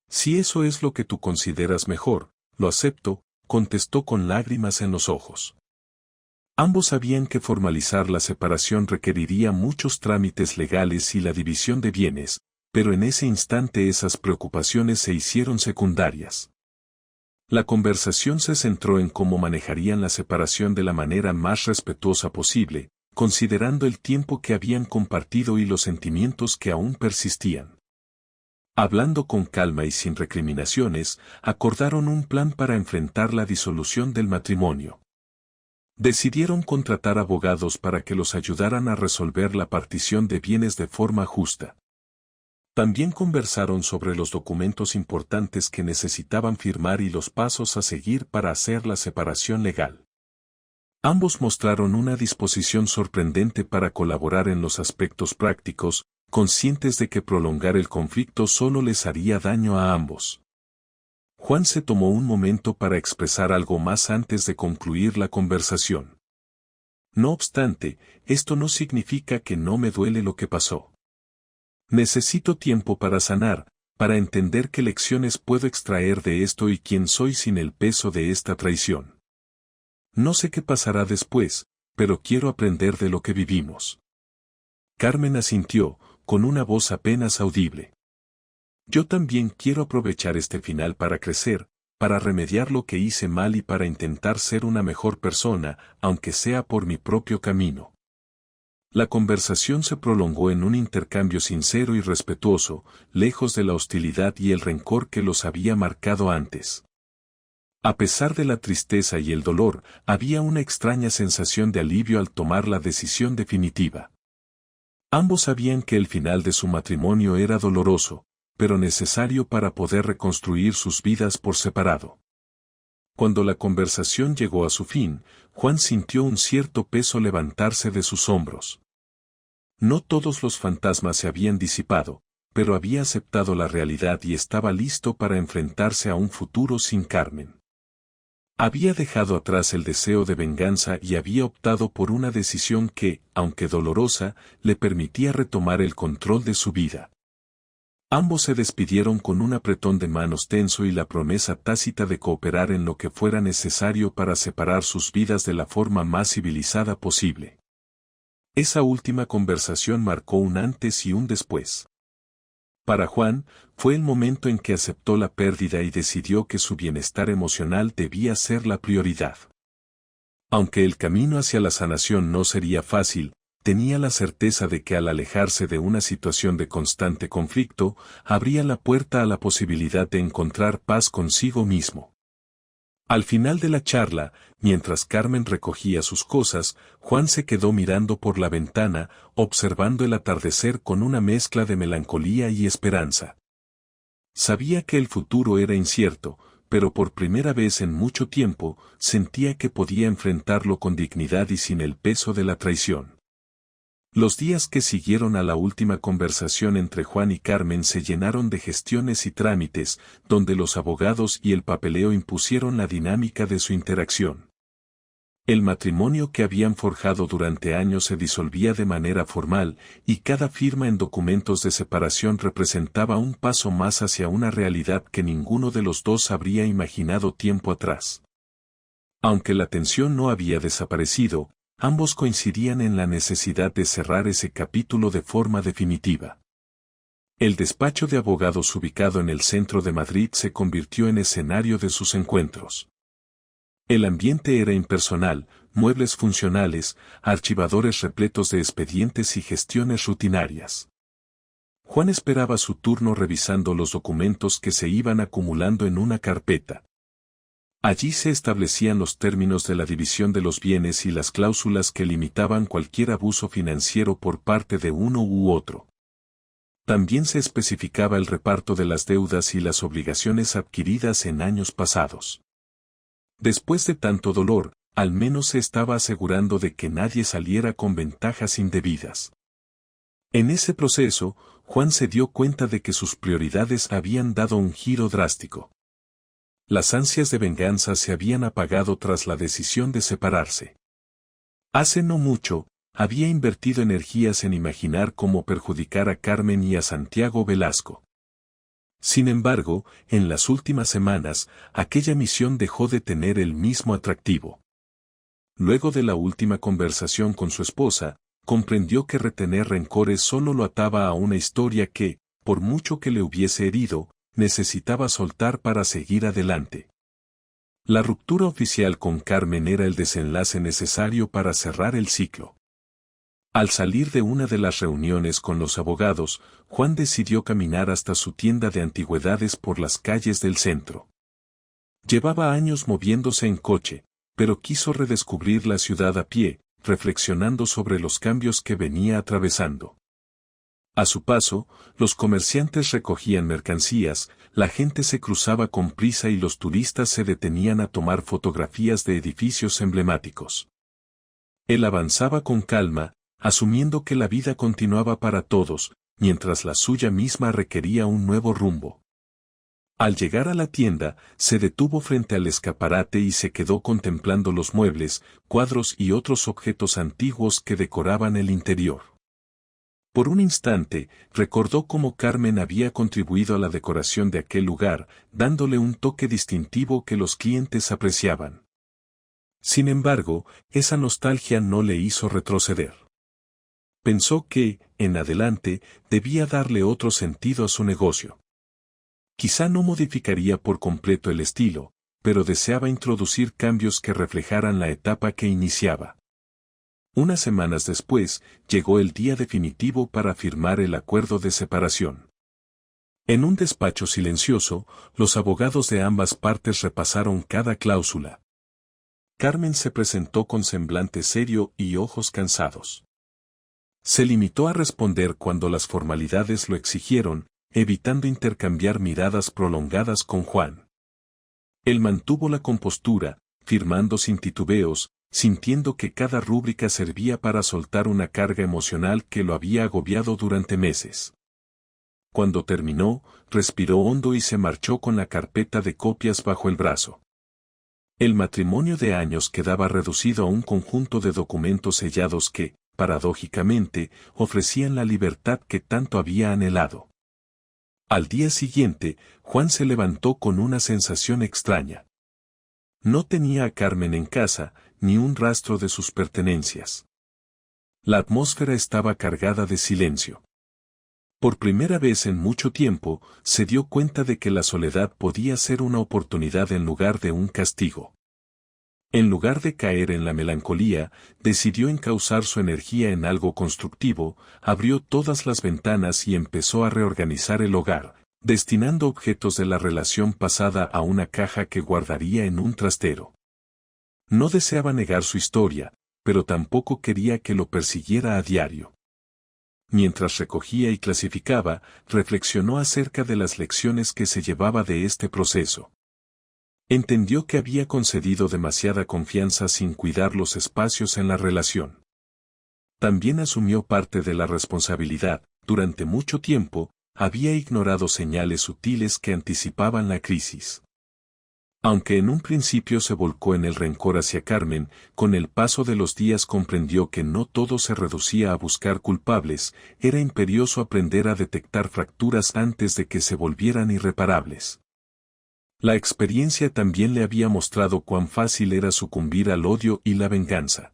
Si eso es lo que tú consideras mejor, lo acepto, contestó con lágrimas en los ojos. Ambos sabían que formalizar la separación requeriría muchos trámites legales y la división de bienes, pero en ese instante esas preocupaciones se hicieron secundarias. La conversación se centró en cómo manejarían la separación de la manera más respetuosa posible, considerando el tiempo que habían compartido y los sentimientos que aún persistían. Hablando con calma y sin recriminaciones, acordaron un plan para enfrentar la disolución del matrimonio. Decidieron contratar abogados para que los ayudaran a resolver la partición de bienes de forma justa. También conversaron sobre los documentos importantes que necesitaban firmar y los pasos a seguir para hacer la separación legal. Ambos mostraron una disposición sorprendente para colaborar en los aspectos prácticos, conscientes de que prolongar el conflicto solo les haría daño a ambos. Juan se tomó un momento para expresar algo más antes de concluir la conversación. No obstante, esto no significa que no me duele lo que pasó. Necesito tiempo para sanar, para entender qué lecciones puedo extraer de esto y quién soy sin el peso de esta traición. No sé qué pasará después, pero quiero aprender de lo que vivimos. Carmen asintió, con una voz apenas audible. Yo también quiero aprovechar este final para crecer, para remediar lo que hice mal y para intentar ser una mejor persona, aunque sea por mi propio camino. La conversación se prolongó en un intercambio sincero y respetuoso, lejos de la hostilidad y el rencor que los había marcado antes. A pesar de la tristeza y el dolor, había una extraña sensación de alivio al tomar la decisión definitiva. Ambos sabían que el final de su matrimonio era doloroso, pero necesario para poder reconstruir sus vidas por separado. Cuando la conversación llegó a su fin, Juan sintió un cierto peso levantarse de sus hombros. No todos los fantasmas se habían disipado, pero había aceptado la realidad y estaba listo para enfrentarse a un futuro sin Carmen. Había dejado atrás el deseo de venganza y había optado por una decisión que, aunque dolorosa, le permitía retomar el control de su vida. Ambos se despidieron con un apretón de manos tenso y la promesa tácita de cooperar en lo que fuera necesario para separar sus vidas de la forma más civilizada posible. Esa última conversación marcó un antes y un después. Para Juan, fue el momento en que aceptó la pérdida y decidió que su bienestar emocional debía ser la prioridad. Aunque el camino hacia la sanación no sería fácil, tenía la certeza de que al alejarse de una situación de constante conflicto, abría la puerta a la posibilidad de encontrar paz consigo mismo. Al final de la charla, mientras Carmen recogía sus cosas, Juan se quedó mirando por la ventana, observando el atardecer con una mezcla de melancolía y esperanza. Sabía que el futuro era incierto, pero por primera vez en mucho tiempo, sentía que podía enfrentarlo con dignidad y sin el peso de la traición. Los días que siguieron a la última conversación entre Juan y Carmen se llenaron de gestiones y trámites, donde los abogados y el papeleo impusieron la dinámica de su interacción. El matrimonio que habían forjado durante años se disolvía de manera formal, y cada firma en documentos de separación representaba un paso más hacia una realidad que ninguno de los dos habría imaginado tiempo atrás. Aunque la tensión no había desaparecido, ambos coincidían en la necesidad de cerrar ese capítulo de forma definitiva. El despacho de abogados ubicado en el centro de Madrid se convirtió en escenario de sus encuentros. El ambiente era impersonal, muebles funcionales, archivadores repletos de expedientes y gestiones rutinarias. Juan esperaba su turno revisando los documentos que se iban acumulando en una carpeta. Allí se establecían los términos de la división de los bienes y las cláusulas que limitaban cualquier abuso financiero por parte de uno u otro. También se especificaba el reparto de las deudas y las obligaciones adquiridas en años pasados. Después de tanto dolor, al menos se estaba asegurando de que nadie saliera con ventajas indebidas. En ese proceso, Juan se dio cuenta de que sus prioridades habían dado un giro drástico. Las ansias de venganza se habían apagado tras la decisión de separarse. Hace no mucho, había invertido energías en imaginar cómo perjudicar a Carmen y a Santiago Velasco. Sin embargo, en las últimas semanas, aquella misión dejó de tener el mismo atractivo. Luego de la última conversación con su esposa, comprendió que retener rencores solo lo ataba a una historia que, por mucho que le hubiese herido, necesitaba soltar para seguir adelante. La ruptura oficial con Carmen era el desenlace necesario para cerrar el ciclo. Al salir de una de las reuniones con los abogados, Juan decidió caminar hasta su tienda de antigüedades por las calles del centro. Llevaba años moviéndose en coche, pero quiso redescubrir la ciudad a pie, reflexionando sobre los cambios que venía atravesando. A su paso, los comerciantes recogían mercancías, la gente se cruzaba con prisa y los turistas se detenían a tomar fotografías de edificios emblemáticos. Él avanzaba con calma, asumiendo que la vida continuaba para todos, mientras la suya misma requería un nuevo rumbo. Al llegar a la tienda, se detuvo frente al escaparate y se quedó contemplando los muebles, cuadros y otros objetos antiguos que decoraban el interior. Por un instante, recordó cómo Carmen había contribuido a la decoración de aquel lugar, dándole un toque distintivo que los clientes apreciaban. Sin embargo, esa nostalgia no le hizo retroceder. Pensó que, en adelante, debía darle otro sentido a su negocio. Quizá no modificaría por completo el estilo, pero deseaba introducir cambios que reflejaran la etapa que iniciaba. Unas semanas después, llegó el día definitivo para firmar el acuerdo de separación. En un despacho silencioso, los abogados de ambas partes repasaron cada cláusula. Carmen se presentó con semblante serio y ojos cansados. Se limitó a responder cuando las formalidades lo exigieron, evitando intercambiar miradas prolongadas con Juan. Él mantuvo la compostura, firmando sin titubeos, sintiendo que cada rúbrica servía para soltar una carga emocional que lo había agobiado durante meses. Cuando terminó, respiró hondo y se marchó con la carpeta de copias bajo el brazo. El matrimonio de años quedaba reducido a un conjunto de documentos sellados que, paradójicamente, ofrecían la libertad que tanto había anhelado. Al día siguiente, Juan se levantó con una sensación extraña. No tenía a Carmen en casa, ni un rastro de sus pertenencias. La atmósfera estaba cargada de silencio. Por primera vez en mucho tiempo, se dio cuenta de que la soledad podía ser una oportunidad en lugar de un castigo. En lugar de caer en la melancolía, decidió encauzar su energía en algo constructivo, abrió todas las ventanas y empezó a reorganizar el hogar, destinando objetos de la relación pasada a una caja que guardaría en un trastero. No deseaba negar su historia, pero tampoco quería que lo persiguiera a diario. Mientras recogía y clasificaba, reflexionó acerca de las lecciones que se llevaba de este proceso. Entendió que había concedido demasiada confianza sin cuidar los espacios en la relación. También asumió parte de la responsabilidad. Durante mucho tiempo, había ignorado señales sutiles que anticipaban la crisis. Aunque en un principio se volcó en el rencor hacia Carmen, con el paso de los días comprendió que no todo se reducía a buscar culpables, era imperioso aprender a detectar fracturas antes de que se volvieran irreparables. La experiencia también le había mostrado cuán fácil era sucumbir al odio y la venganza.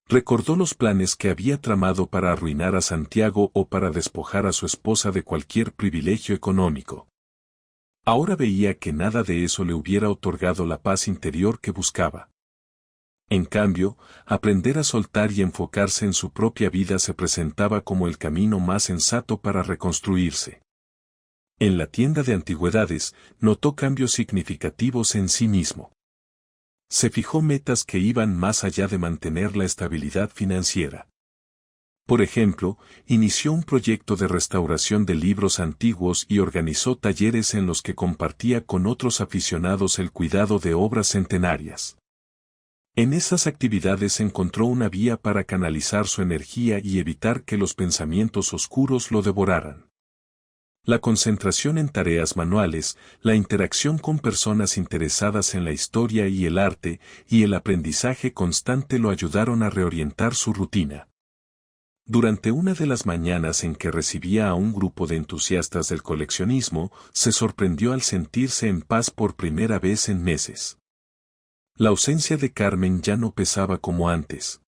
Recordó los planes que había tramado para arruinar a Santiago o para despojar a su esposa de cualquier privilegio económico. Ahora veía que nada de eso le hubiera otorgado la paz interior que buscaba. En cambio, aprender a soltar y enfocarse en su propia vida se presentaba como el camino más sensato para reconstruirse. En la tienda de antigüedades, notó cambios significativos en sí mismo. Se fijó metas que iban más allá de mantener la estabilidad financiera. Por ejemplo, inició un proyecto de restauración de libros antiguos y organizó talleres en los que compartía con otros aficionados el cuidado de obras centenarias. En esas actividades encontró una vía para canalizar su energía y evitar que los pensamientos oscuros lo devoraran. La concentración en tareas manuales, la interacción con personas interesadas en la historia y el arte, y el aprendizaje constante lo ayudaron a reorientar su rutina. Durante una de las mañanas en que recibía a un grupo de entusiastas del coleccionismo, se sorprendió al sentirse en paz por primera vez en meses. La ausencia de Carmen ya no pesaba como antes.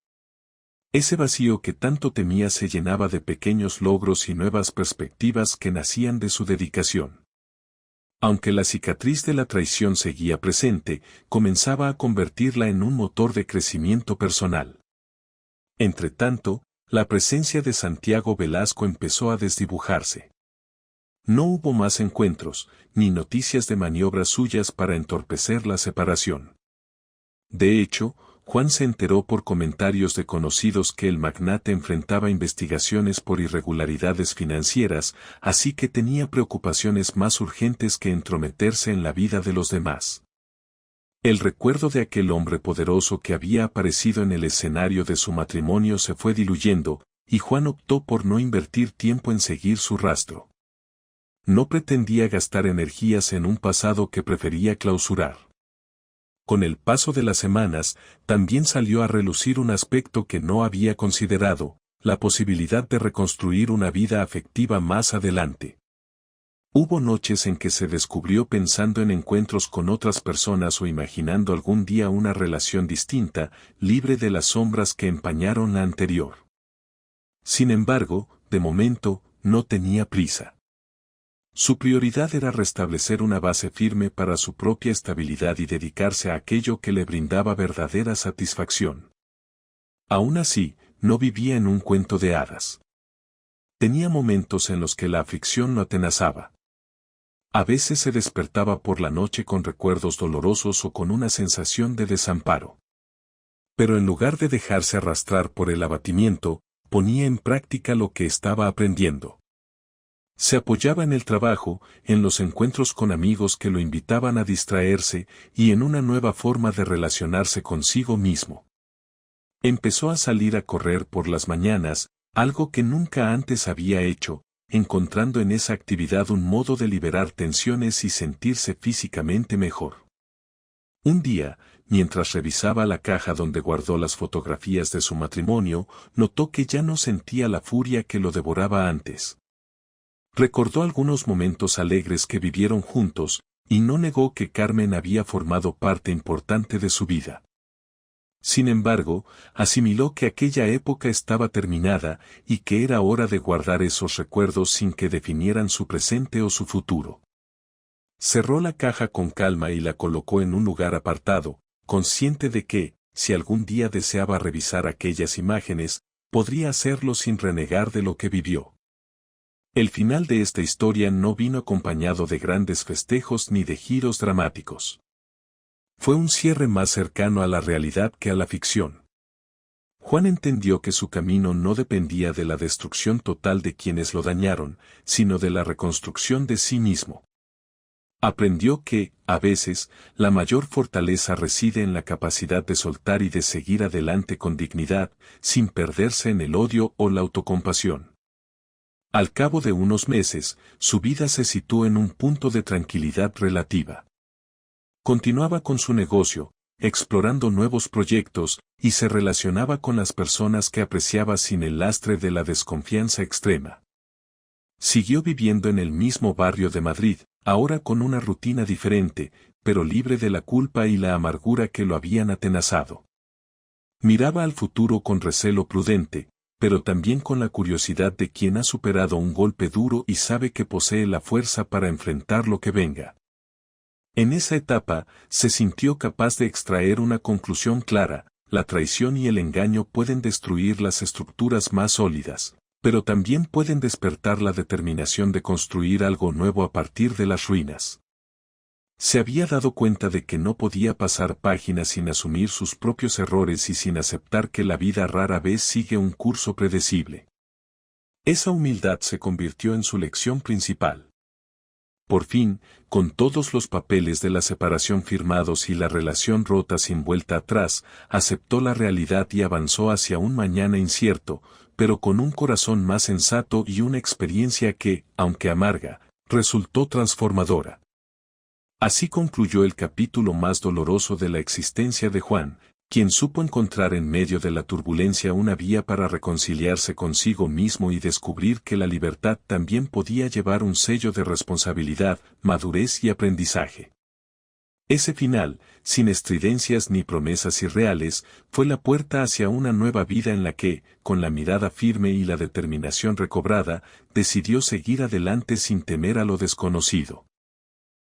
Ese vacío que tanto temía se llenaba de pequeños logros y nuevas perspectivas que nacían de su dedicación. Aunque la cicatriz de la traición seguía presente, comenzaba a convertirla en un motor de crecimiento personal. Entretanto, la presencia de Santiago Velasco empezó a desdibujarse. No hubo más encuentros, ni noticias de maniobras suyas para entorpecer la separación. De hecho, Juan se enteró por comentarios de conocidos que el magnate enfrentaba investigaciones por irregularidades financieras, así que tenía preocupaciones más urgentes que entrometerse en la vida de los demás. El recuerdo de aquel hombre poderoso que había aparecido en el escenario de su matrimonio se fue diluyendo, y Juan optó por no invertir tiempo en seguir su rastro. No pretendía gastar energías en un pasado que prefería clausurar. Con el paso de las semanas, también salió a relucir un aspecto que no había considerado, la posibilidad de reconstruir una vida afectiva más adelante. Hubo noches en que se descubrió pensando en encuentros con otras personas o imaginando algún día una relación distinta, libre de las sombras que empañaron la anterior. Sin embargo, de momento, no tenía prisa. Su prioridad era restablecer una base firme para su propia estabilidad y dedicarse a aquello que le brindaba verdadera satisfacción. Aún así, no vivía en un cuento de hadas. Tenía momentos en los que la aflicción lo atenazaba. A veces se despertaba por la noche con recuerdos dolorosos o con una sensación de desamparo. Pero en lugar de dejarse arrastrar por el abatimiento, ponía en práctica lo que estaba aprendiendo. Se apoyaba en el trabajo, en los encuentros con amigos que lo invitaban a distraerse y en una nueva forma de relacionarse consigo mismo. Empezó a salir a correr por las mañanas, algo que nunca antes había hecho, encontrando en esa actividad un modo de liberar tensiones y sentirse físicamente mejor. Un día, mientras revisaba la caja donde guardó las fotografías de su matrimonio, notó que ya no sentía la furia que lo devoraba antes. Recordó algunos momentos alegres que vivieron juntos, y no negó que Carmen había formado parte importante de su vida. Sin embargo, asimiló que aquella época estaba terminada y que era hora de guardar esos recuerdos sin que definieran su presente o su futuro. Cerró la caja con calma y la colocó en un lugar apartado, consciente de que, si algún día deseaba revisar aquellas imágenes, podría hacerlo sin renegar de lo que vivió. El final de esta historia no vino acompañado de grandes festejos ni de giros dramáticos. Fue un cierre más cercano a la realidad que a la ficción. Juan entendió que su camino no dependía de la destrucción total de quienes lo dañaron, sino de la reconstrucción de sí mismo. Aprendió que, a veces, la mayor fortaleza reside en la capacidad de soltar y de seguir adelante con dignidad, sin perderse en el odio o la autocompasión. Al cabo de unos meses, su vida se situó en un punto de tranquilidad relativa. Continuaba con su negocio, explorando nuevos proyectos, y se relacionaba con las personas que apreciaba sin el lastre de la desconfianza extrema. Siguió viviendo en el mismo barrio de Madrid, ahora con una rutina diferente, pero libre de la culpa y la amargura que lo habían atenazado. Miraba al futuro con recelo prudente, pero también con la curiosidad de quien ha superado un golpe duro y sabe que posee la fuerza para enfrentar lo que venga. En esa etapa, se sintió capaz de extraer una conclusión clara: la traición y el engaño pueden destruir las estructuras más sólidas, pero también pueden despertar la determinación de construir algo nuevo a partir de las ruinas. Se había dado cuenta de que no podía pasar páginas sin asumir sus propios errores y sin aceptar que la vida rara vez sigue un curso predecible. Esa humildad se convirtió en su lección principal. Por fin, con todos los papeles de la separación firmados y la relación rota sin vuelta atrás, aceptó la realidad y avanzó hacia un mañana incierto, pero con un corazón más sensato y una experiencia que, aunque amarga, resultó transformadora. Así concluyó el capítulo más doloroso de la existencia de Juan, quien supo encontrar en medio de la turbulencia una vía para reconciliarse consigo mismo y descubrir que la libertad también podía llevar un sello de responsabilidad, madurez y aprendizaje. Ese final, sin estridencias ni promesas irreales, fue la puerta hacia una nueva vida en la que, con la mirada firme y la determinación recobrada, decidió seguir adelante sin temer a lo desconocido.